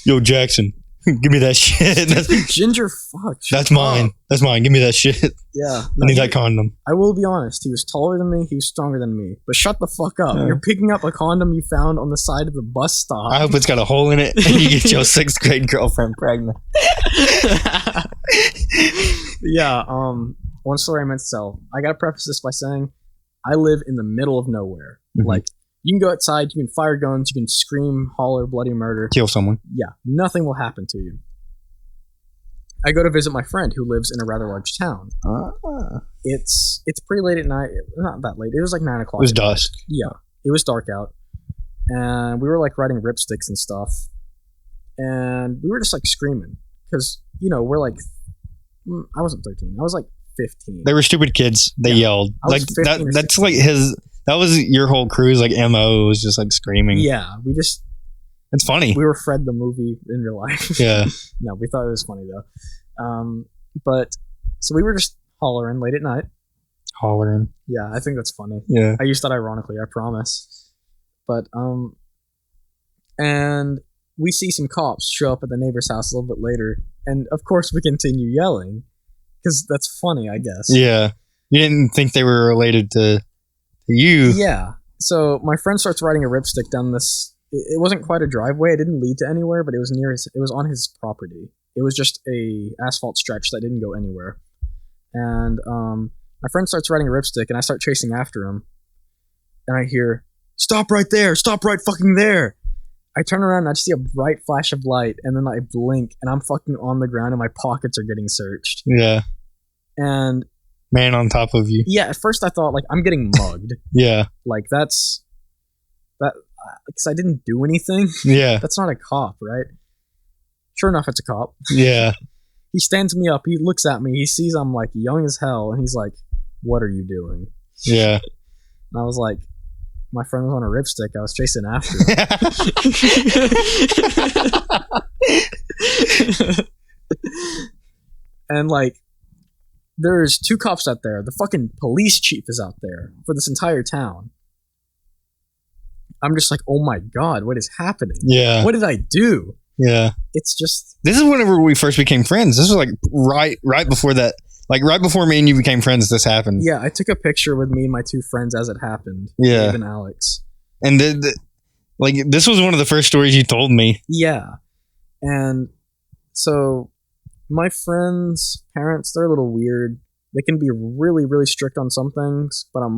Yo, Jackson, give me that shit. Ginger fuck. That's mine. That's mine. Give me that shit. Yeah. I need that condom. I will be honest. He was taller than me. He was stronger than me. But shut the fuck up. You're picking up a condom you found on the side of the bus stop. I hope it's got a hole in it and you get your 6th grade girlfriend pregnant. Yeah. One story I meant to tell. I gotta preface this by saying I live in the middle of nowhere. Mhm. Like, you can go outside, you can fire guns, you can scream, holler, bloody murder. Kill someone. Yeah, nothing will happen to you. I go to visit my friend who lives in a rather large town. It's pretty late at night. Not that late. It was like 9 o'clock. It was dusk. Yeah, it was dark out. And we were like riding ripsticks and stuff. And we were just like screaming. Because, we're like, I wasn't 13. I was like 15. They were stupid kids. They yelled. Like that. That's like that was your whole crew's like MO, was just like screaming. Yeah, It's funny. We were Fred the movie in real life. Yeah. No, we thought it was funny though. But so we were just hollering late at night. Hollering. Yeah, I think that's funny. Yeah. I used that ironically, I promise. But and we see some cops show up at the neighbor's house a little bit later, and of course we continue yelling because that's funny, I guess. Yeah. You didn't think they were related to you. Yeah. So my friend starts riding a ripstick down this. It wasn't quite a driveway. It didn't lead to anywhere, but it was near it was on his property. It was just a asphalt stretch that didn't go anywhere. And my friend starts riding a ripstick, and I start chasing after him. And I hear, "Stop right there! Stop right fucking there!" I turn around and I just see a bright flash of light, and then I blink, and I'm fucking on the ground, and my pockets are getting searched. Yeah. And man on top of you. Yeah, at first I thought like I'm getting mugged. Yeah. Like that's that because I didn't do anything. Yeah. That's not a cop, right? Sure enough, it's a cop. Yeah. He stands me up. He looks at me. He sees I'm like young as hell, and he's like, "What are you doing?" Yeah. And I was like, "My friend was on a ripstick. I was chasing after him." And like, there's 2 cops out there. The fucking police chief is out there for this entire town. I'm just like, oh my god, what is happening? Yeah. What did I do? Yeah. It's just... This is whenever we first became friends. This was like right before that. Like right before me and you became friends, this happened. Yeah, I took a picture with me and my 2 friends as it happened. Yeah. Dave and Alex. And like this was one of the first stories you told me. Yeah. And so my friends' parents, they're a little weird. They can be really, really strict on some things, but on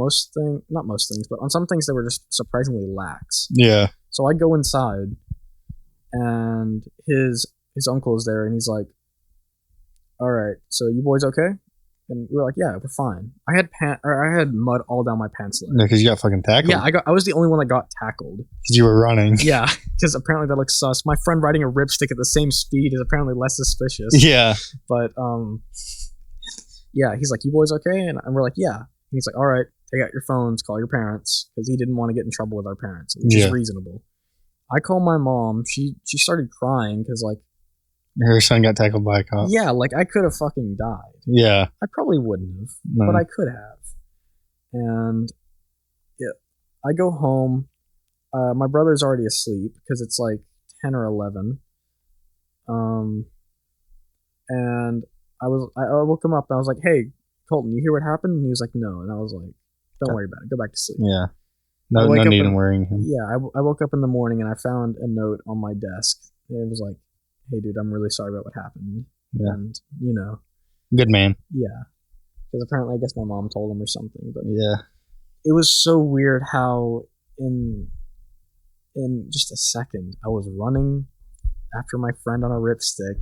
not most things, but on some things they were just surprisingly lax. Yeah. So I go inside, and his uncle is there, and he's like, "All right, so you boys okay?" And we were like, "Yeah, we're fine." I had mud all down my pants leg. No, because you got fucking tackled. Yeah, I was the only one that got tackled. Because you were running. Yeah, because apparently that looks sus. My friend riding a ripstick at the same speed is apparently less suspicious. Yeah. But yeah, he's like, "You boys okay?" And we're like, "Yeah." And he's like, "All right, take out your phones, call your parents," because he didn't want to get in trouble with our parents, which is reasonable. I call my mom. She started crying because like her son got tackled by a cop. Yeah, like I could have fucking died. Yeah. I probably wouldn't have, but I could have. And yeah, I go home. My brother's already asleep because it's like 10 or 11. And I woke him up and I was like, "Hey, Colton, you hear what happened?" And he was like, "No." And I was like, "Don't worry about it. Go back to sleep." Yeah. No need in worrying him. Yeah, I woke up in the morning and I found a note on my desk. It was like, "Hey, dude, I'm really sorry about what happened." Yeah. And, Good man. Yeah. Because apparently I guess my mom told him or something. But yeah. It was so weird how in just a second I was running after my friend on a ripstick.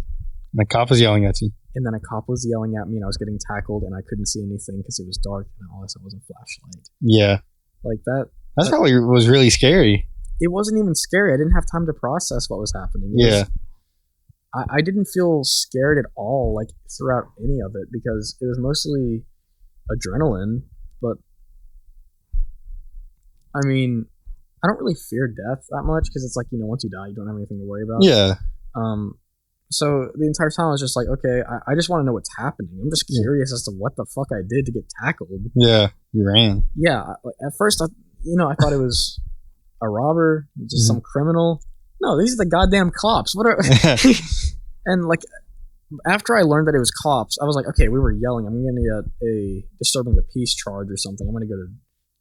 And the cop was yelling at you. And then a cop was yelling at me and I was getting tackled and I couldn't see anything because it was dark and all I saw was a flashlight. Yeah. Like that. That's probably was really scary. It wasn't even scary. I didn't have time to process what was happening. I didn't feel scared at all, like, throughout any of it, because it was mostly adrenaline. But, I mean, I don't really fear death that much, because it's like, once you die, you don't have anything to worry about. Yeah. So the entire time I was just like, okay, I just want to know what's happening. I'm just curious as to what the fuck I did to get tackled. Yeah, you ran. Yeah, at first, I thought it was a robber, just some criminal. No, these are the goddamn cops. What are... And, like, after I learned that it was cops, I was like, okay, we were yelling. I'm going to get a disturbing the peace charge or something. I'm going to go to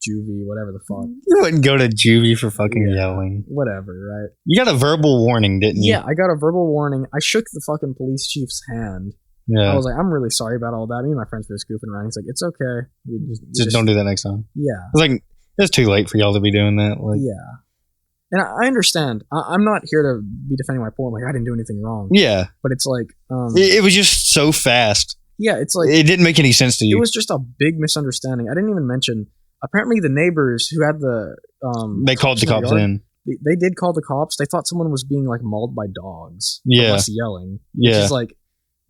juvie, whatever the fuck. You wouldn't go to juvie for fucking yelling. Whatever, right? You got a verbal warning, didn't you? Yeah, I got a verbal warning. I shook the fucking police chief's hand. Yeah. I was like, I'm really sorry about all that. Me and my friends were just goofing around. He's like, it's okay. We just don't do that next time. Yeah. It's like, it's too late for y'all to be doing that. Like, yeah. And I understand. I'm not here to be defending my point. Like, I didn't do anything wrong. Yeah. But it's like... it was just so fast. Yeah, it's like... It didn't make any sense to you. It was just a big misunderstanding. I didn't even mention... Apparently, the neighbors who had the... they called the cops in. They did call the cops. They thought someone was being, like, mauled by dogs. Yeah. From us yelling. Yeah. Which is, like,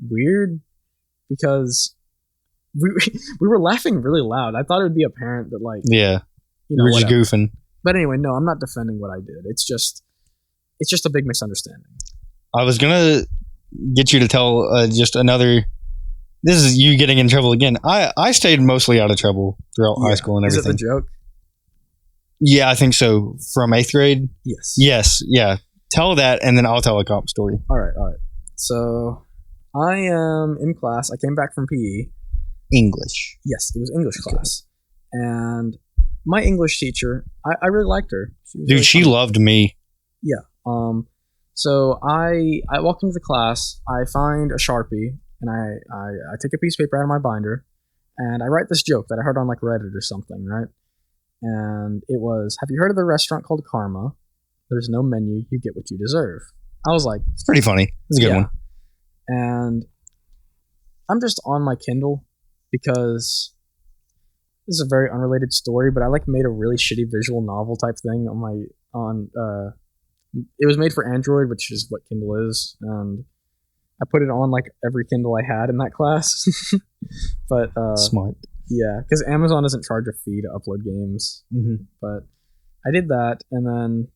weird. Because... We were laughing really loud. I thought it would be apparent that, like... Yeah. You were just goofing. But anyway, no, I'm not defending what I did. It's just a big misunderstanding. I was gonna get you to tell just another. This is you getting in trouble again. I stayed mostly out of trouble throughout high school and everything. Is it the joke? Yeah, I think so. From 8th grade. Yes. Yes. Yeah. Tell that, and then I'll tell a cop story. All right. So I am in class. I came back from PE. English. Yes, it was English class, and my English teacher, I really liked her. She loved me. Yeah. So I walked into the class. I find a Sharpie, and I take a piece of paper out of my binder, and I write this joke that I heard on like Reddit or something, right? And it was, have you heard of the restaurant called Karma? There's no menu. You get what you deserve. I was like... It's pretty funny. It's a good one. And I'm just on my Kindle because... This is a very unrelated story, but I like made a really shitty visual novel type thing it was made for Android, which is what Kindle is, and I put it on like every Kindle I had in that class. But smart. Yeah, because Amazon doesn't charge a fee to upload games. Mm-hmm. But I did that, and then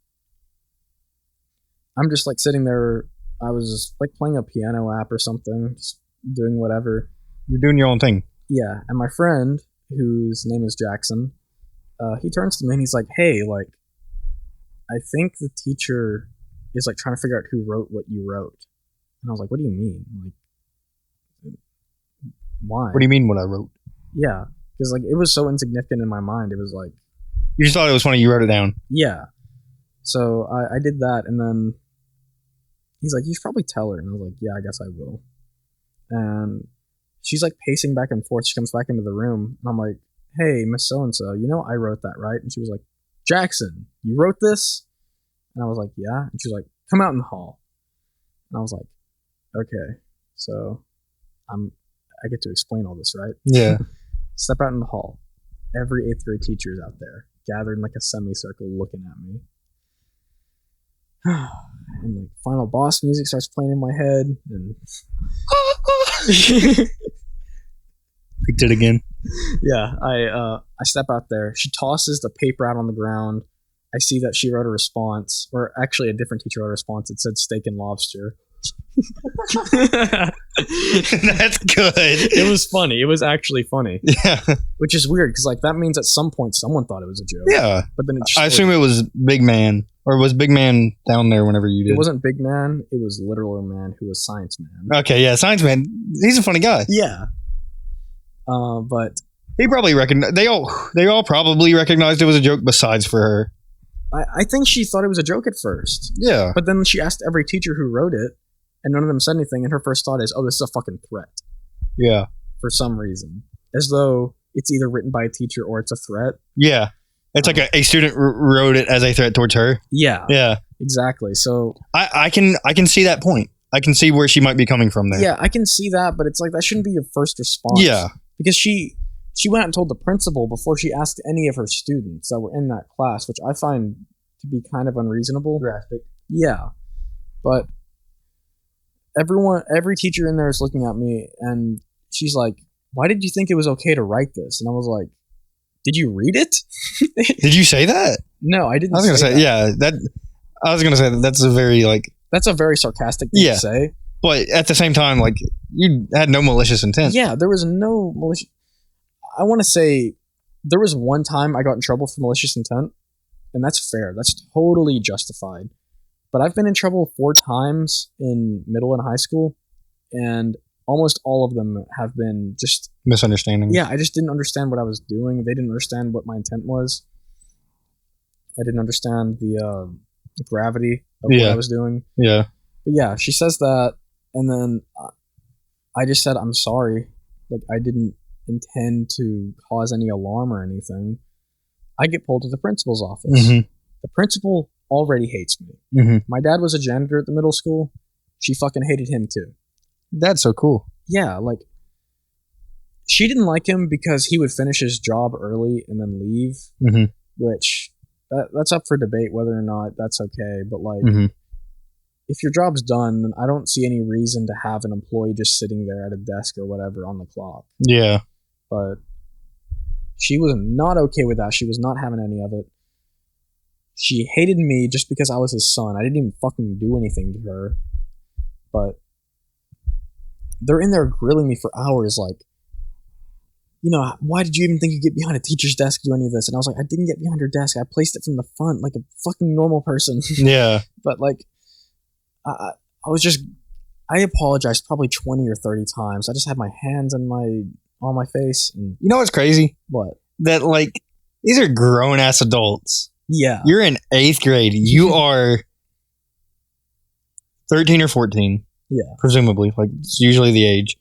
I'm just like sitting there. I was like playing a piano app or something, just doing whatever. You're doing your own thing. Yeah, and my friend, whose name is Jackson, he turns to me and he's like, hey, like, I think the teacher is like trying to figure out who wrote what you wrote. And I was like, what do you mean? Like, why? What do you mean what I wrote? Yeah, because like it was so insignificant in my mind. It was like... You just thought it was funny, you wrote it down. Yeah. So I did that, and then he's like, you should probably tell her. And I was like, yeah, I guess I will. And she's like pacing back and forth. She comes back into the room, and I'm like, hey, Miss So-and-so, you know I wrote that, right? And she was like, Jackson, you wrote this? And I was like, yeah. And she was like, come out in the hall. And I was like, okay. So I get to explain all this, right? Yeah. Step out in the hall. Every 8th grade teacher is out there, gathered in like a semicircle looking at me. And like final boss music starts playing in my head, and picked it again. Yeah, I step out there. She tosses the paper out on the ground. I see that she wrote a response, or actually a different teacher wrote a response. It said steak and lobster. That's good. It was funny. It was actually funny. Yeah. Which is weird because like that means at some point someone thought it was a joke. Yeah. But then I assume it was Big Man. Or was Big Man down there whenever you did? It wasn't Big Man. It was Literal Man who was Science Man. Okay, yeah, Science Man. He's a funny guy. Yeah. But he probably recognized. They all probably recognized it was a joke. Besides for her, I think she thought it was a joke at first. Yeah. But then she asked every teacher who wrote it, and none of them said anything. And her first thought is, "Oh, this is a fucking threat." Yeah. For some reason, as though it's either written by a teacher or it's a threat. Yeah. It's like a student wrote it as a threat towards her. Yeah. Yeah. Exactly. So I can see that point. I can see where she might be coming from there. Yeah, I can see that, but it's like that shouldn't be your first response. Yeah. Because she went out and told the principal before she asked any of her students that were in that class, which I find to be kind of unreasonable. Drastic. Yeah. But every teacher in there is looking at me and she's like, "Why did you think it was okay to write this?" And I was like, "Did you read it?" Did you say that? No, I didn't. I was gonna say, yeah. I was gonna say that's a very that's a very sarcastic thing to say. But at the same time, like you had no malicious intent. Yeah, there was no malicious. I want to say there was one time I got in trouble for malicious intent, and that's fair. That's totally justified. But I've been in trouble 4 times in middle and high school, and almost all of them have been just misunderstanding. Yeah, I just didn't understand what I was doing. They didn't understand what my intent was. I didn't understand the gravity of what I was doing. Yeah. But yeah, she says that, and then I just said, "I'm sorry. Like, I didn't intend to cause any alarm or anything." I get pulled to the principal's office. Mm-hmm. The principal already hates me. Mm-hmm. My dad was a janitor at the middle school. She fucking hated him too. That's so cool. Yeah, like, she didn't like him because he would finish his job early and then leave, mm-hmm. which that's up for debate whether or not that's okay. But like, mm-hmm. if your job's done, then I don't see any reason to have an employee just sitting there at a desk or whatever on the clock. Yeah. But she was not okay with that. She was not having any of it. She hated me just because I was his son. I didn't even fucking do anything to her. But they're in there grilling me for hours, like, you know, why did you even think you'd get behind a teacher's desk to do any of this? And I was like, I didn't get behind her desk. I placed it from the front like a fucking normal person. Yeah. But like, I apologized probably 20 or 30 times. I just had my hands on my face. And you know what's crazy? What? That like, these are grown ass adults. Yeah. You're in 8th grade. You are 13 or 14. Yeah. Presumably. Like, it's usually the age.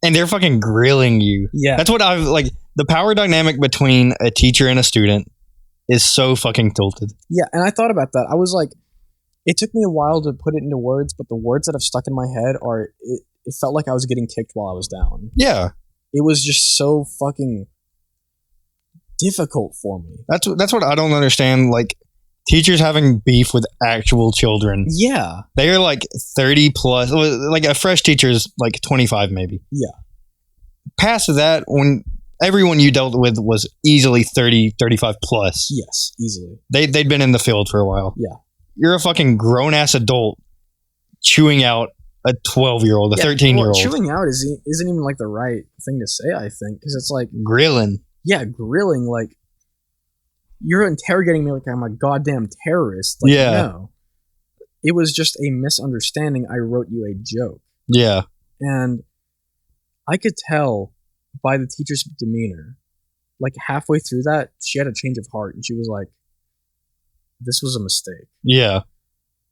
And they're fucking grilling you. Yeah. That's what I've, like, the power dynamic between a teacher and a student is so fucking tilted. Yeah, and I thought about that. I was like, it took me a while to put it into words, but the words that have stuck in my head are, it felt like I was getting kicked while I was down. Yeah. It was just so fucking difficult for me. That's what I don't understand. Like, teachers having beef with actual children. Yeah. They are like 30 plus. Like a fresh teacher is like 25 maybe. Yeah. Past that, when everyone you dealt with was easily 30, 35 plus. Yes, easily. They'd been in the field for a while. Yeah. You're a fucking grown-ass adult chewing out a 12-year-old, a 13-year-old. Chewing out isn't even like the right thing to say, I think, because it's like... Grilling. Yeah, grilling, like... You're interrogating me like I'm a goddamn terrorist. Like, yeah. No. It was just a misunderstanding. I wrote you a joke. Yeah. And I could tell by the teacher's demeanor, like halfway through that, she had a change of heart and she was like, this was a mistake. Yeah.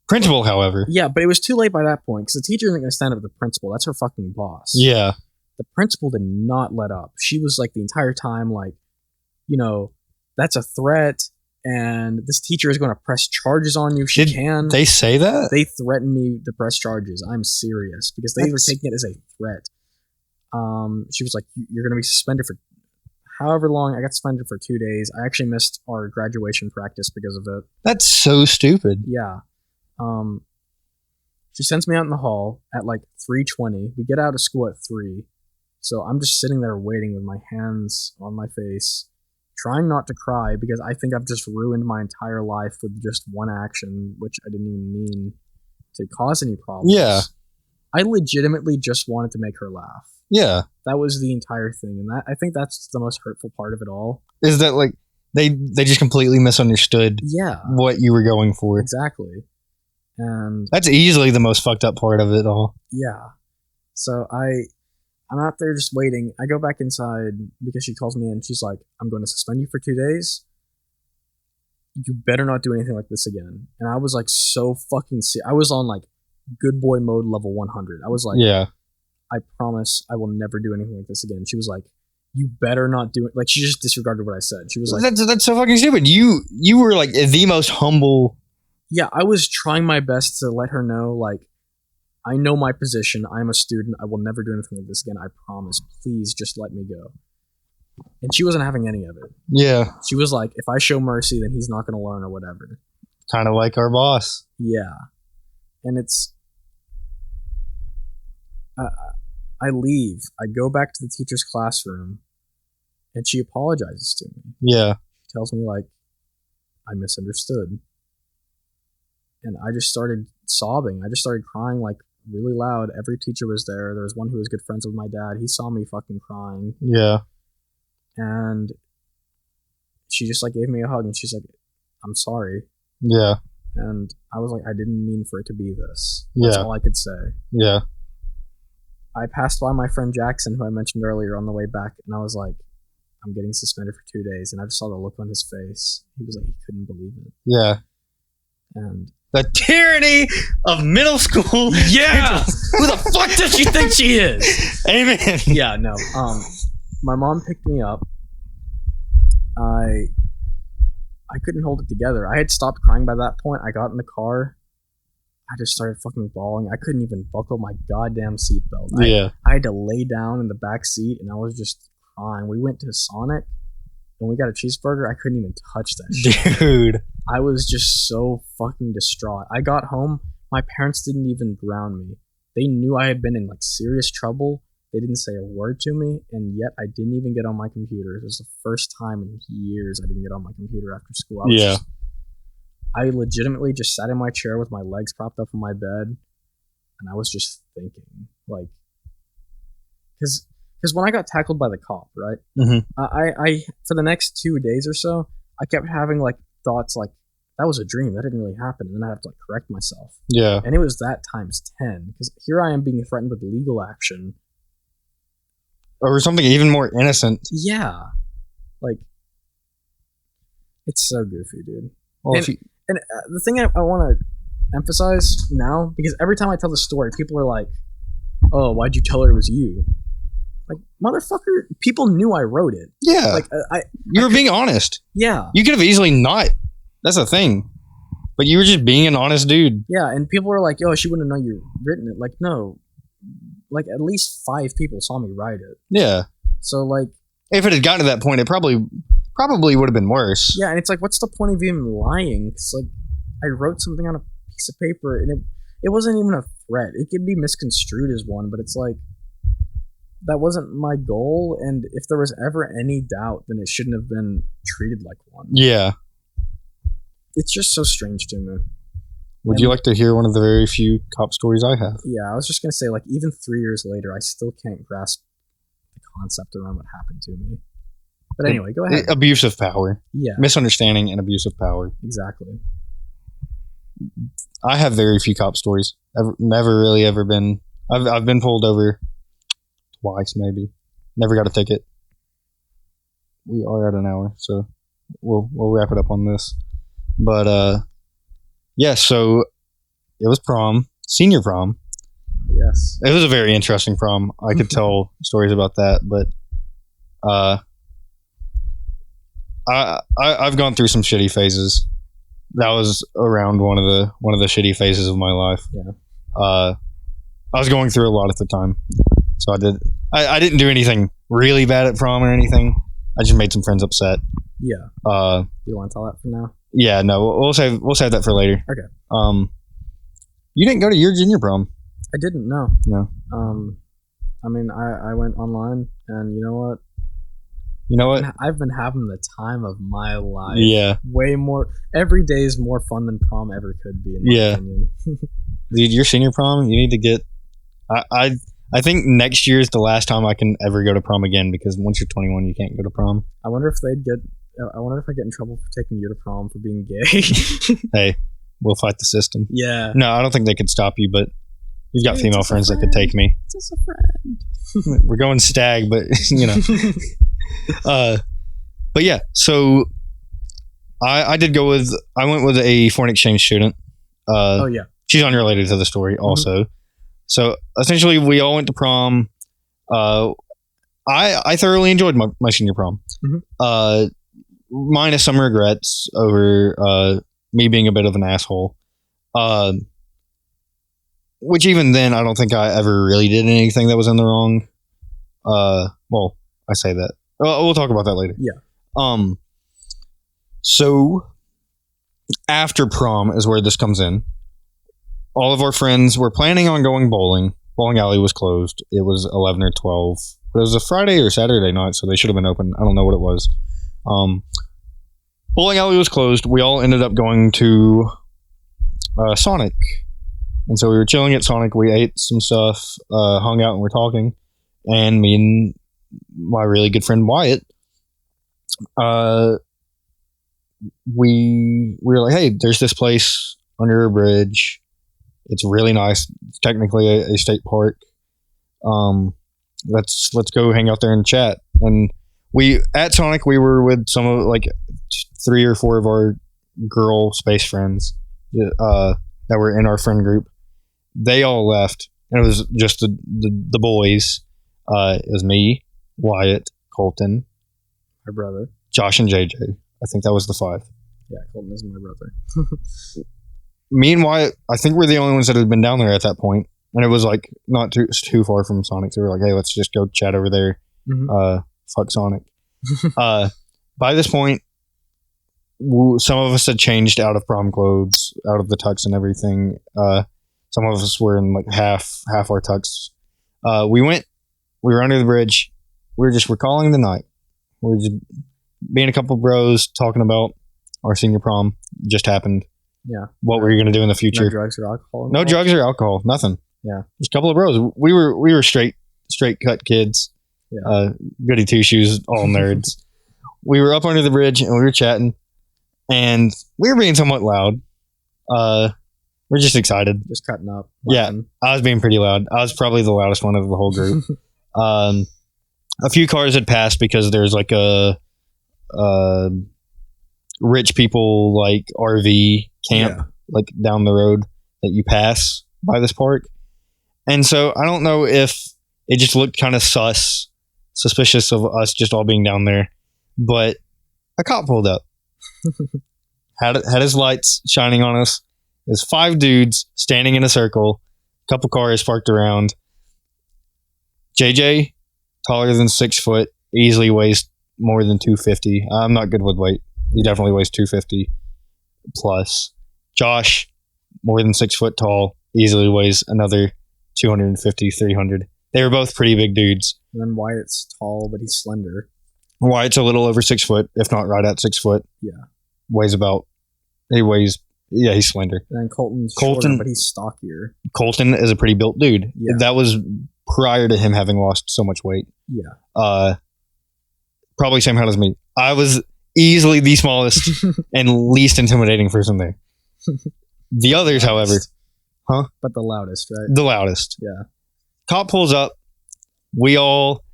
Principal, however. Yeah, but it was too late by that point because the teacher isn't going to stand up to the principal. That's her fucking boss. Yeah. The principal did not let up. She was like the entire time like, you know, that's a threat, and this teacher is going to press charges on you if she can. They say that? They threatened me to press charges. I'm serious, because they were taking it as a threat. She was like, you're going to be suspended for however long. I got suspended for 2 days. I actually missed our graduation practice because of it. That's so stupid. Yeah. She sends me out in the hall at like 3:20. We get out of school at 3. So I'm just sitting there waiting with my hands on my face, trying not to cry because I think I've just ruined my entire life with just one action, which I didn't even mean to cause any problems. Yeah. I legitimately just wanted to make her laugh. Yeah. That was the entire thing, and I think that's the most hurtful part of it all. Is that like they just completely misunderstood what you were going for. Exactly. And that's easily the most fucked up part of it all. Yeah. So I'm out there just waiting. I go back inside because she calls me in. She's like, I'm going to suspend you for 2 days. You better not do anything like this again. And I was like so fucking I was on like good boy mode level 100. I was like, yeah, I promise I will never do anything like this again. She was like, you better not do it. Like, she just disregarded what I said. She was like, that's so fucking stupid. You were like the most humble. Yeah, I was trying my best to let her know, like, I know my position. I'm a student. I will never do anything like this again. I promise. Please just let me go. And she wasn't having any of it. Yeah. She was like, if I show mercy, then he's not going to learn or whatever. Kind of like our boss. Yeah. And it's... I leave. I go back to the teacher's classroom, and she apologizes to me. Yeah. She tells me, like, I misunderstood. And I just started sobbing. I just started crying, like, really loud. Every teacher was there. There was one who was good friends with my dad. He saw me fucking crying. Yeah. And she just, like, gave me a hug, and she's like, I'm sorry. Yeah. And I was like, I didn't mean for it to be this. That's all I could say. Yeah. I passed by my friend Jackson, who I mentioned earlier, on the way back, and I was like, I'm getting suspended for 2 days. And I just saw the look on his face. He was like, he couldn't believe it. Yeah. And the tyranny of middle school. Yeah. Who the fuck does she think she is? Amen. Yeah, no. My mom picked me up. I couldn't hold it together. I had stopped crying by that point. I got in the car. I just started fucking bawling. I couldn't even buckle my goddamn seatbelt. Yeah. I had to lay down in the back seat, and I was just crying. We went to Sonic, and we got a cheeseburger. I couldn't even touch that shit. Dude. I was just so fucking distraught. I got home. My parents didn't even ground me. They knew I had been in like serious trouble. They didn't say a word to me, and yet I didn't even get on my computer. It was the first time in years I didn't get on my computer after school. I legitimately just sat in my chair with my legs propped up on my bed, and I was just thinking, like, because when I got tackled by the cop, right? Mm-hmm. I for the next 2 days or so, I kept having like thoughts like, that was a dream. That didn't really happen. And then I have to like correct myself. Yeah. And it was that times 10, because here I am being threatened with legal action. Or something even more innocent. Yeah. Like, it's so goofy, dude. Well, and the thing I want to emphasize now, because every time I tell the story, people are like, oh, why'd you tell her it was you? Like, motherfucker, people knew I wrote it. Yeah. Like, you were being honest. Yeah. You could have easily not. That's the thing. But you were just being an honest dude. Yeah, and people are like, yo, she wouldn't have known you written it. Like, no. Like, at least 5 people saw me write it. Yeah. So, like... if it had gotten to that point, it probably would have been worse. Yeah, and it's like, what's the point of even lying? It's like, I wrote something on a piece of paper, and it wasn't even a threat. It could be misconstrued as one, but it's like, that wasn't my goal, and if there was ever any doubt, then it shouldn't have been treated like one. Yeah. It's just so strange to me. Would you like to hear one of the very few cop stories I have? Yeah, I was just going to say, like, even 3 years later, I still can't grasp the concept around what happened to me. But anyway, go ahead. Abuse of power. Yeah. Misunderstanding and abuse of power. Exactly. I have very few cop stories. Never really ever been... I've been pulled over twice, maybe. Never got a ticket. We are at an hour, so we'll wrap it up on this. But, yeah, so it was prom. Senior prom. Yes. It was a very interesting prom. I could tell stories about that, but I've gone through some shitty phases. That was around one of the shitty phases of my life. Yeah. I was going through a lot at the time, so I didn't do anything really bad at prom or anything. I just made some friends upset. Yeah. Do you want to tell that for now? Yeah, no, we'll save that for later. Okay. You didn't go to your junior prom. I didn't, no. No. I mean, I went online, and you know what? You know what? I've been having the time of my life. Yeah. Way more. Every day is more fun than prom ever could be, in my opinion. dude, your senior prom, you need to get. I think next year is the last time I can ever go to prom again, because once you're 21, you can't go to prom. I wonder if I get in trouble for taking you to prom for being gay. Hey, we'll fight the system. Yeah. No, I don't think they could stop you, but you've got Hey, female friends that could take me. It's just a friend. We're going stag, but you know. But yeah, so I went with a foreign exchange student. Oh yeah. She's unrelated to the story also. Mm-hmm. So essentially we all went to prom. I thoroughly enjoyed my senior prom. Mm-hmm. Minus some regrets over me being a bit of an asshole. Which even then, I don't think I ever really did anything that was in the wrong. Well, I say that. We'll talk about that later. Yeah. So after prom is where this comes in. All of our friends were planning on going bowling. Bowling alley was closed. It was 11 or 12. It was a Friday or Saturday night, so they should have been open. I don't know what it was. Bowling alley was closed. We all ended up going to Sonic. And so we were chilling at Sonic. We ate some stuff, hung out, and we're talking. And me and my really good friend Wyatt, we were like, hey, there's this place under a bridge. It's really nice. It's technically a state park. Let's go hang out there and chat. And at Sonic, we were with some of like 3 or 4 of our girl space friends that were in our friend group. They all left, and it was just the boys. It was me, Wyatt, Colton, my brother, Josh, and JJ. I think that was the 5. Yeah, Colton is my brother. Me and Wyatt, I think we're the only ones that had been down there at that point, and it was like not too far from Sonic. So we were like, hey, let's just go chat over there. Mm-hmm. Fuck Sonic. By this point, some of us had changed out of prom clothes, out of the tux and everything. Some of us were in like half our tux. We were under the bridge. We were just recalling the night. We were just being a couple bros talking about our senior prom. Just happened. Yeah. What were you going to do in the future? No drugs or alcohol. No drugs or alcohol. Nothing. Yeah. Just a couple of bros. We were straight cut kids. Yeah. Goody two shoes, all nerds. We were up under the bridge and we were chatting, and we were being somewhat loud. We're just excited. Just cutting up. Laughing. Yeah. I was being pretty loud. I was probably the loudest one of the whole group. A few cars had passed because there's like a rich people like RV camp like down the road that you pass by this park. And so I don't know if it just looked kind of suspicious of us just all being down there, but a cop pulled up, had his lights shining on us. There's 5 dudes standing in a circle, a couple cars parked around. JJ, taller than 6 foot, easily weighs more than 250. I'm not good with weight. He definitely weighs 250 plus. Josh, more than 6 foot tall, easily weighs another 250, 300. They were both pretty big dudes. And then Wyatt's tall, but he's slender. Wyatt's a little over 6 foot, if not right at 6 foot. Yeah. He's slender. And then Colton's shorter, but he's stockier. Colton is a pretty built dude. Yeah. That was prior to him having lost so much weight. Yeah. Probably same height as me. I was easily the smallest and least intimidating person there. The others, however. Huh? But the loudest, right? The loudest. Yeah. Cop pulls up. We all,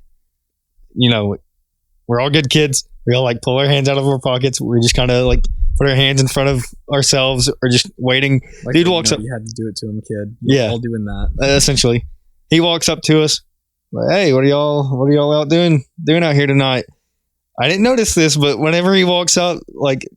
we're all good kids. We all like pull our hands out of our pockets. We just kind of like put our hands in front of ourselves or just waiting. Like, dude walks up. You had to do it to him, kid. We're all doing that. Essentially. He walks up to us. Like, hey, what are y'all out doing out here tonight? I didn't notice this, but whenever he walks up, like,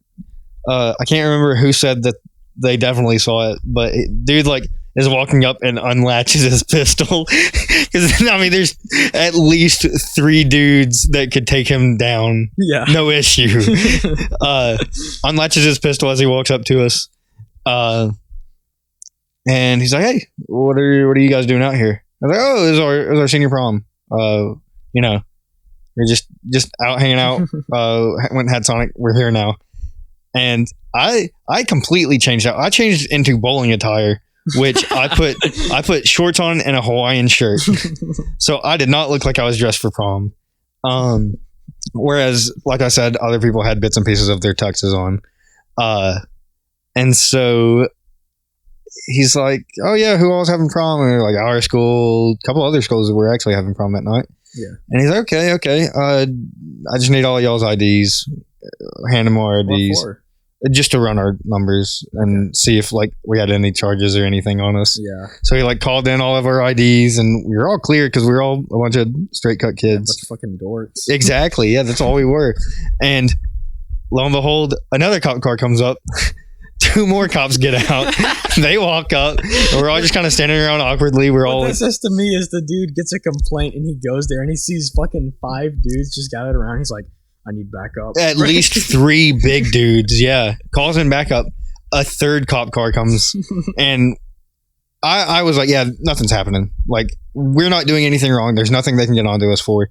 I can't remember who said that they definitely saw it, but dude, like, is walking up and unlatches his pistol. Because, there's at least 3 dudes that could take him down. Yeah. No issue. Unlatches his pistol as he walks up to us. And he's like, hey, what are you guys doing out here? I was like, oh, this is our senior prom. We're just out hanging out. Went and had Sonic. We're here now. And I completely changed out. I changed into bowling attire which I put shorts on and a Hawaiian shirt. So I did not look like I was dressed for prom. Whereas, like I said, other people had bits and pieces of their tuxes on. And so he's like, oh yeah, who all was having prom? And we were like, our school, a couple other schools that were actually having prom that night. Yeah. And he's like, okay. I just need all y'all's IDs. Hand them our IDs. Just to run our numbers and see if like we had any charges or anything on us. Yeah. So he like called in all of our IDs and we were all clear because we were all a bunch of straight cut kids. A bunch of fucking dorks. Exactly. Yeah, that's all we were. And lo and behold, another cop car comes up. 2 more cops get out. They walk up. And we're all just kind of standing around awkwardly. We're all. What this says to me is the dude gets a complaint and he goes there and he sees fucking 5 dudes just gathered around. He's like, I need backup. At least 3 big dudes. Yeah. Calls in backup. A 3rd cop car comes. And I was like, yeah, nothing's happening. Like, we're not doing anything wrong. There's nothing they can get onto us for.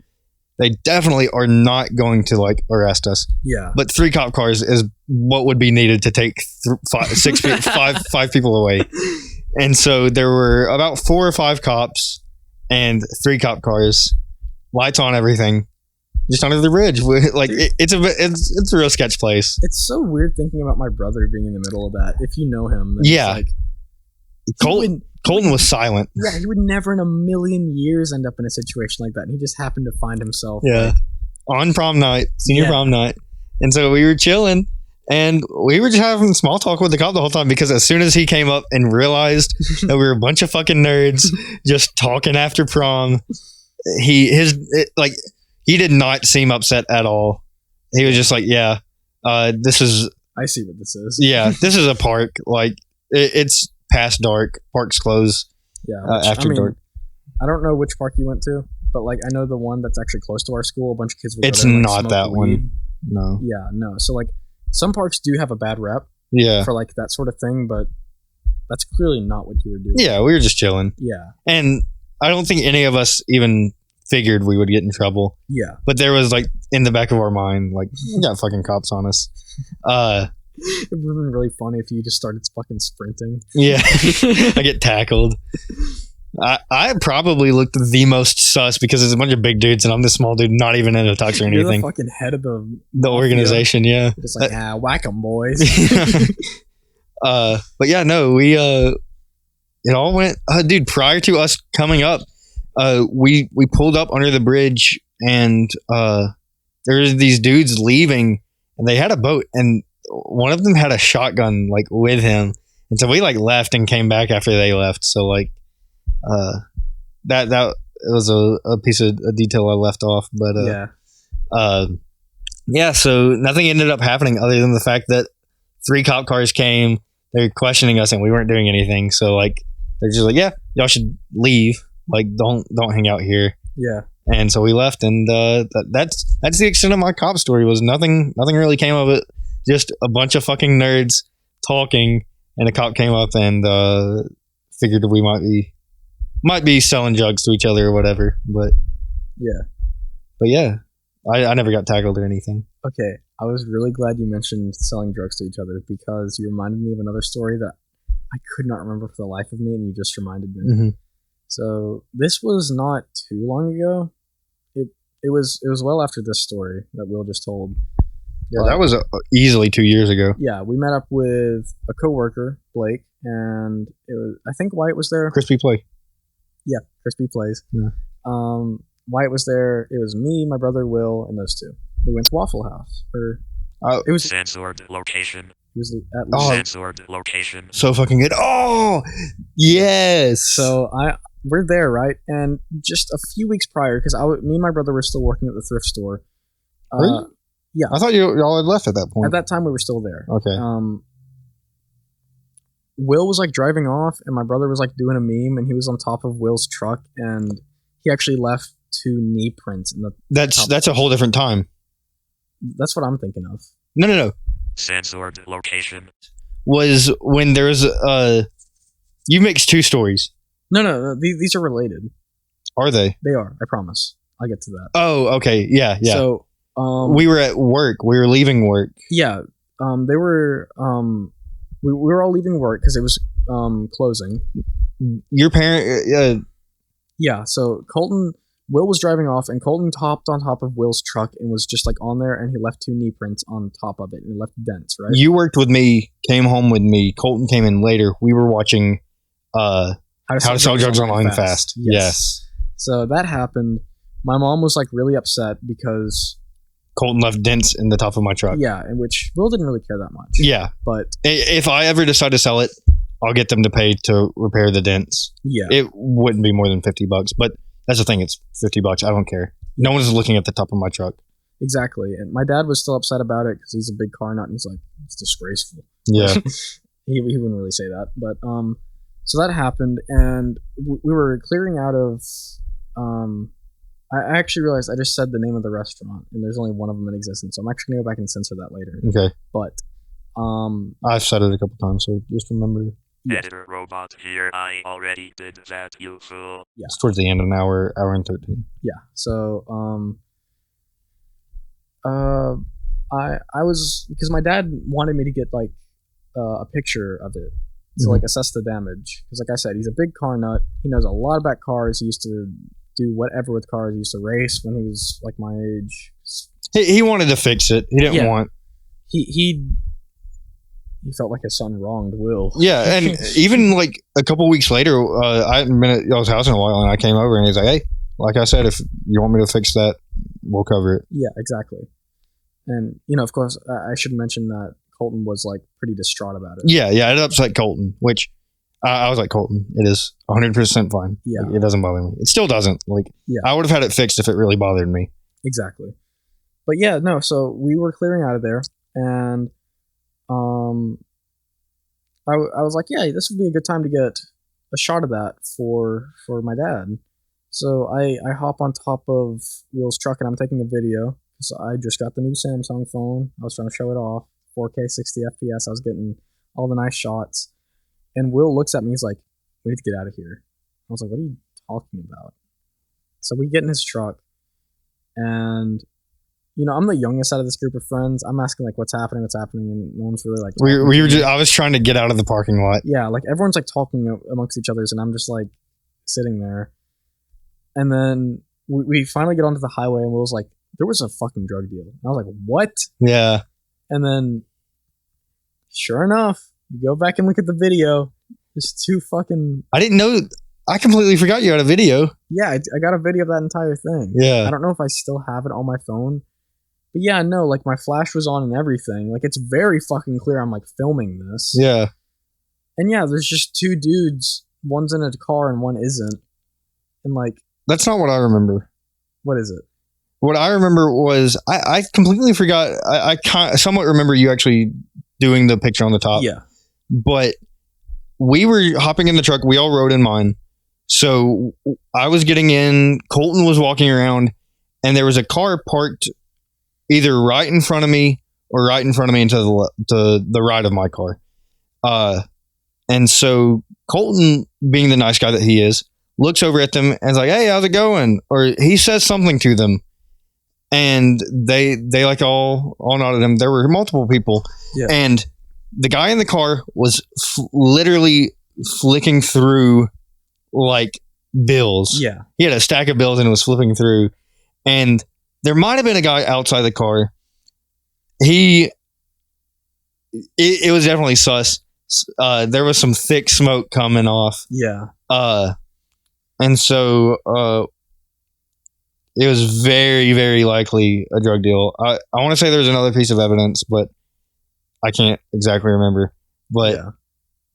They definitely are not going to like arrest us. Yeah. But 3 cop cars is what would be needed to take 5 people away. And so there were about 4 or 5 cops and 3 cop cars, lights on, everything, just under the bridge. Like it's a real sketch place. It's so weird thinking about my brother being in the middle of that. If you know him, then yeah. Like, Colton was silent. Yeah, he would never in a million years end up in a situation like that. And he just happened to find himself. Yeah. Like, on prom night, senior prom night. And so we were chilling and we were just having small talk with the cop the whole time because as soon as he came up and realized that we were a bunch of fucking nerds just talking after prom, he did not seem upset at all. He was just like, yeah, this is. I see what this is. Yeah, this is a park. Like it's past dark. Parks close. Yeah, after dark. I don't know which park you went to, but like I know the one that's actually close to our school. A bunch of kids. It's go there, not that one. No. Yeah, no. So like some parks do have a bad rep. Yeah. For like that sort of thing, but that's clearly not what you were doing. Yeah, we were just chilling. Yeah. And I don't think any of us even figured we would get in trouble. Yeah. But there was like in the back of our mind, like we got fucking cops on us. It would have been really funny if you just started fucking sprinting. Yeah. I get tackled. I probably looked the most sus because there's a bunch of big dudes and I'm the small dude, not even in a tux or anything. You're the fucking head of the organization, yeah. Just like, whack 'em, boys. But yeah, no, we it all went dude, prior to us coming up, we pulled up under the bridge and there's these dudes leaving and they had a boat and one of them had a shotgun like with him. And so we like left and came back after they left. So like that was a piece of a detail I left off, but so nothing ended up happening other than the fact that 3 cop cars came. They're questioning us and we weren't doing anything. So like they're just like, yeah, y'all should leave. Like don't hang out here. Yeah. And so we left, and that's the extent of my cop story. Was nothing really came of it. Just a bunch of fucking nerds talking, and a cop came up and figured we might be selling drugs to each other or whatever. But yeah, I never got tackled or anything. Okay, I was really glad you mentioned selling drugs to each other because you reminded me of another story that I could not remember for the life of me, and you just reminded me. Mm-hmm. So this was not too long ago. It was well after this story that Will just told. Yeah, that was easily 2 years ago. Yeah, we met up with a coworker, Blake, and it was I think Wyatt was there. Crispy Play. Yeah, Crispy Plays. Yeah. Wyatt was there. It was me, my brother Will, and those 2. We went to Waffle House. It was censored location. It was at censored location. So fucking good. Oh, yes. So we're there, right? And just a few weeks prior, because me and my brother were still working at the thrift store. Yeah. I thought y'all had left at that point. At that time, we were still there. Okay. Will was like driving off, and my brother was like doing a meme, and he was on top of Will's truck, and he actually left 2 knee prints in the. That's a whole different time. That's what I'm thinking of. No. Censored location was when there's you mixed 2 stories. No. These are related. Are they? They are. I promise. I'll get to that. Oh, okay. Yeah. So, we were at work. We were leaving work. Yeah. They were. We were all leaving work because it was closing. Your parent, Yeah, so Will was driving off, and Colton hopped on top of Will's truck and was just like on there, and he left 2 knee prints on top of it, and he left dents, right? you worked with me, came home with me. Colton came in later. We were watching How to Sell Drugs Online Fast. Yes. So that happened. My mom was like really upset because Colton left dents in the top of my truck. yeah, in which Will didn't really care that much. Yeah. But If I ever decide to sell it, I'll get them to pay to repair the dents. yeah, It wouldn't be more than $50, but that's the thing. It's $50. I don't care. No one's looking at the top of my truck. exactly. And my dad was still upset about it because he's a big car nut, and he's like, it's disgraceful. Yeah. he wouldn't really say that, but so that happened, and we were clearing out of I actually realized I just said the name of the restaurant, and there's only one of them in existence, so I'm actually gonna go back and censor that later. Okay. But I've said it a couple times, so just remember. Editor robot here. I already did that, you fool. yeah, It's towards the end of an hour and 13. yeah. So I was, because my dad wanted me to get like a picture of it to like assess the damage, because like I said, he's a big car nut. He knows a lot about cars. He used to do whatever with cars. He used to race when he was like my age. He wanted to fix it. He didn't want. He felt like his son wronged Will. Yeah, and even like a couple weeks later, I hadn't been at y'all's house in a while, and I came over, and he's like, "Hey, like I said, if you want me to fix that, we'll cover it." Yeah, exactly. And of course, I should mention that Colton was like pretty distraught about it. Yeah, it upset Colton, which I was like, Colton, it is 100% fine. Yeah, Like, it doesn't bother me. It still doesn't. Like, yeah, I would have had it fixed if it really bothered me. exactly. But yeah, no. So we were clearing out of there, and I was like, yeah, this would be a good time to get a shot of that for my dad. So I hop on top of Will's truck, and I'm taking a video. So I just got the new Samsung phone. I was trying to show it off, 4K 60 FPS. I was getting all the nice shots. And Will looks at me. He's like, "We need to get out of here." I was like, "What are you talking about?" So we get in his truck, and I'm the youngest out of this group of friends. I'm asking like, what's happening, and no one's really like. We were just, I was trying to get out of the parking lot. Yeah, like everyone's like talking amongst each other, and I'm just like sitting there. And then we finally get onto the highway, and Will's like, "There was a fucking drug deal." And I was like, "What?" Yeah. And then, sure enough, you go back and look at the video. There's 2 fucking. I didn't know. I completely forgot you had a video. Yeah, I got a video of that entire thing. Yeah. I don't know if I still have it on my phone. But yeah, no, like my flash was on and everything. Like it's very fucking clear I'm like filming this. Yeah. And yeah, there's just 2 dudes. One's in a car and one isn't. And like. That's not what I remember. What is it? What I remember was I completely forgot. I somewhat remember you actually doing the picture on the top. Yeah. But we were hopping in the truck. We all rode in mine. So I was getting in. Colton was walking around, and there was a car parked either right in front of me or right in front of me and to the right of my car. And so Colton, being the nice guy that he is, looks over at them and is like, "Hey, how's it going?" Or he says something to them. And they like all nodded at him. There were multiple people. Yeah. And the guy in the car was literally flicking through like bills. Yeah. He had a stack of bills and was flipping through. And there might have been a guy outside the car. It was definitely sus. There was some thick smoke coming off. Yeah. And so it was very, very likely a drug deal. I want to say there was another piece of evidence, but I can't exactly remember. But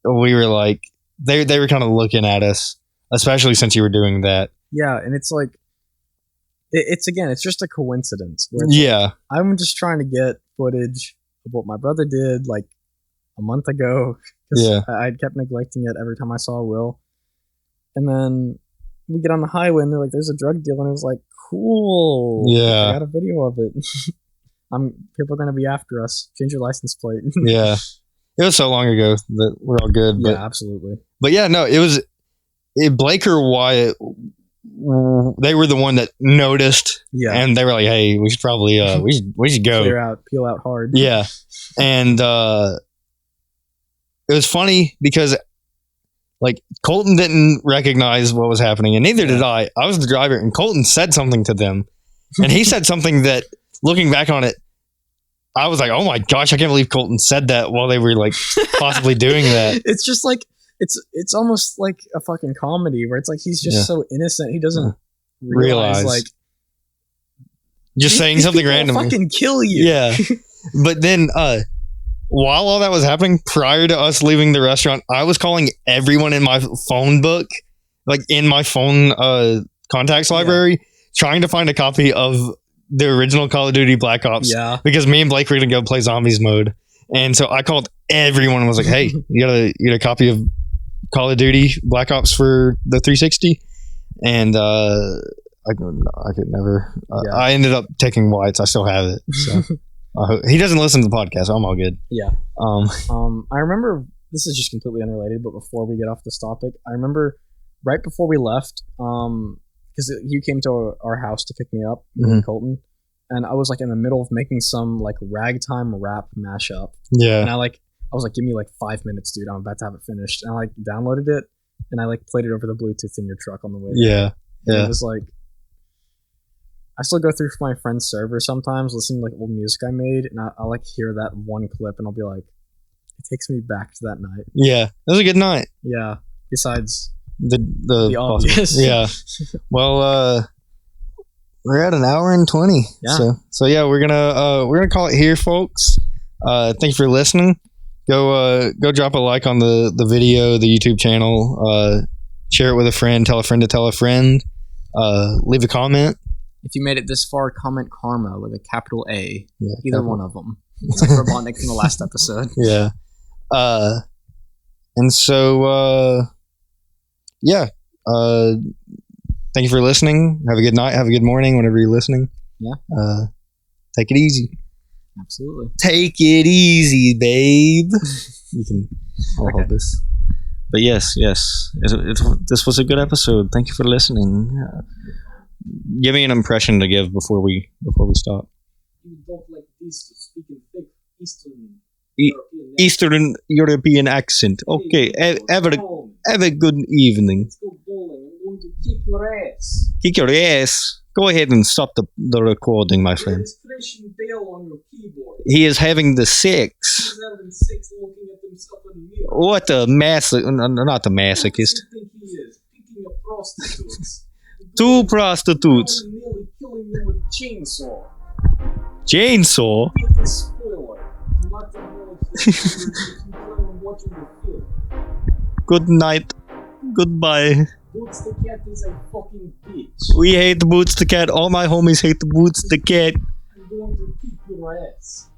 we were like, they were kind of looking at us, especially since you were doing that. Yeah, and it's like, it's just a coincidence. Where Yeah. Like, I'm just trying to get footage of what my brother did like a month ago. Yeah. I'd kept neglecting it every time I saw Will. And then we get on the highway and they're like, "There's a drug deal." And I was like, cool. Yeah. I got a video of it. People are going to be after us. Change your license plate. Yeah. It was so long ago that we're all good. Yeah, but, absolutely. But yeah, no, Blake or Wyatt, they were the one that noticed. Yeah. And they were like, "Hey, we should probably, we should go. Peel out hard." Yeah. And it was funny because Like, Colton didn't recognize what was happening, and neither did I. I was the driver, and Colton said something to them. And he said something that, looking back on it, I was like, oh my gosh, I can't believe Colton said that while they were, like, possibly doing that. It's just like, it's almost like a fucking comedy where it's like he's just so innocent. He doesn't realize like, just saying something random. Fucking kill you. Yeah. But then, while all that was happening, prior to us leaving the restaurant, I was calling everyone in my phone book, like in my phone contacts library, trying to find a copy of the original Call of Duty Black Ops. Yeah. Because me and Blake were going to go play zombies mode. And so I called everyone and was like, hey, you got a copy of Call of Duty Black Ops for the 360? And I could never. I ended up taking White's. I still have it. So. He doesn't listen to the podcast, so I'm all good. Yeah. I remember, this is just completely unrelated, but before we get off this topic, I remember right before we left, because you came to our house to pick me up, me and Colton, and I was like in the middle of making some like ragtime rap mashup. Yeah. And I was like, give me like 5 minutes, dude. I'm about to have it finished. And I like downloaded it, and I like played it over the Bluetooth in your truck on the way. Yeah. Yeah. It was like, I still go through my friend's server sometimes, listening to like old music I made, and I'll like hear that one clip, and I'll be like, it takes me back to that night. Yeah, it was a good night. Yeah. Besides the obvious. Yeah. Well, we're at an hour and 20. Yeah. So yeah, we're gonna call it here, folks. Thank you for listening. Go drop a like on the video, the YouTube channel. Share it with a friend. Tell a friend to tell a friend. Leave a comment. If you made it this far, comment karma with a capital A. Yeah, either one of them. It's like Robotnik from the last episode. Yeah. And so, yeah. Thank you for listening. Have a good night. Have a good morning whenever you're listening. Yeah. Take it easy. Absolutely. Take it easy, babe. You can hold this. But yes. This was a good episode. Thank you for listening. Give me an impression to give before we stop. You don't like this to speak in thick Eastern European accent. Okay, have a good evening. Let's go bowling. I'm going to kick your ass. Kick your ass? Go ahead and stop the recording, my friend. On your keyboard. He is having the sex. He's having sex looking at himself in the mirror. What a not the masochist. What do you think he is? Picking up prostitutes. Two prostitutes. Nearly killing me with chainsaw. Chainsaw? Get the spoiler. Not the Good night. Goodbye. Boots the cat is a fucking bitch. We hate Boots the cat. All my homies hate Boots the cat. I'm going to kick your ass.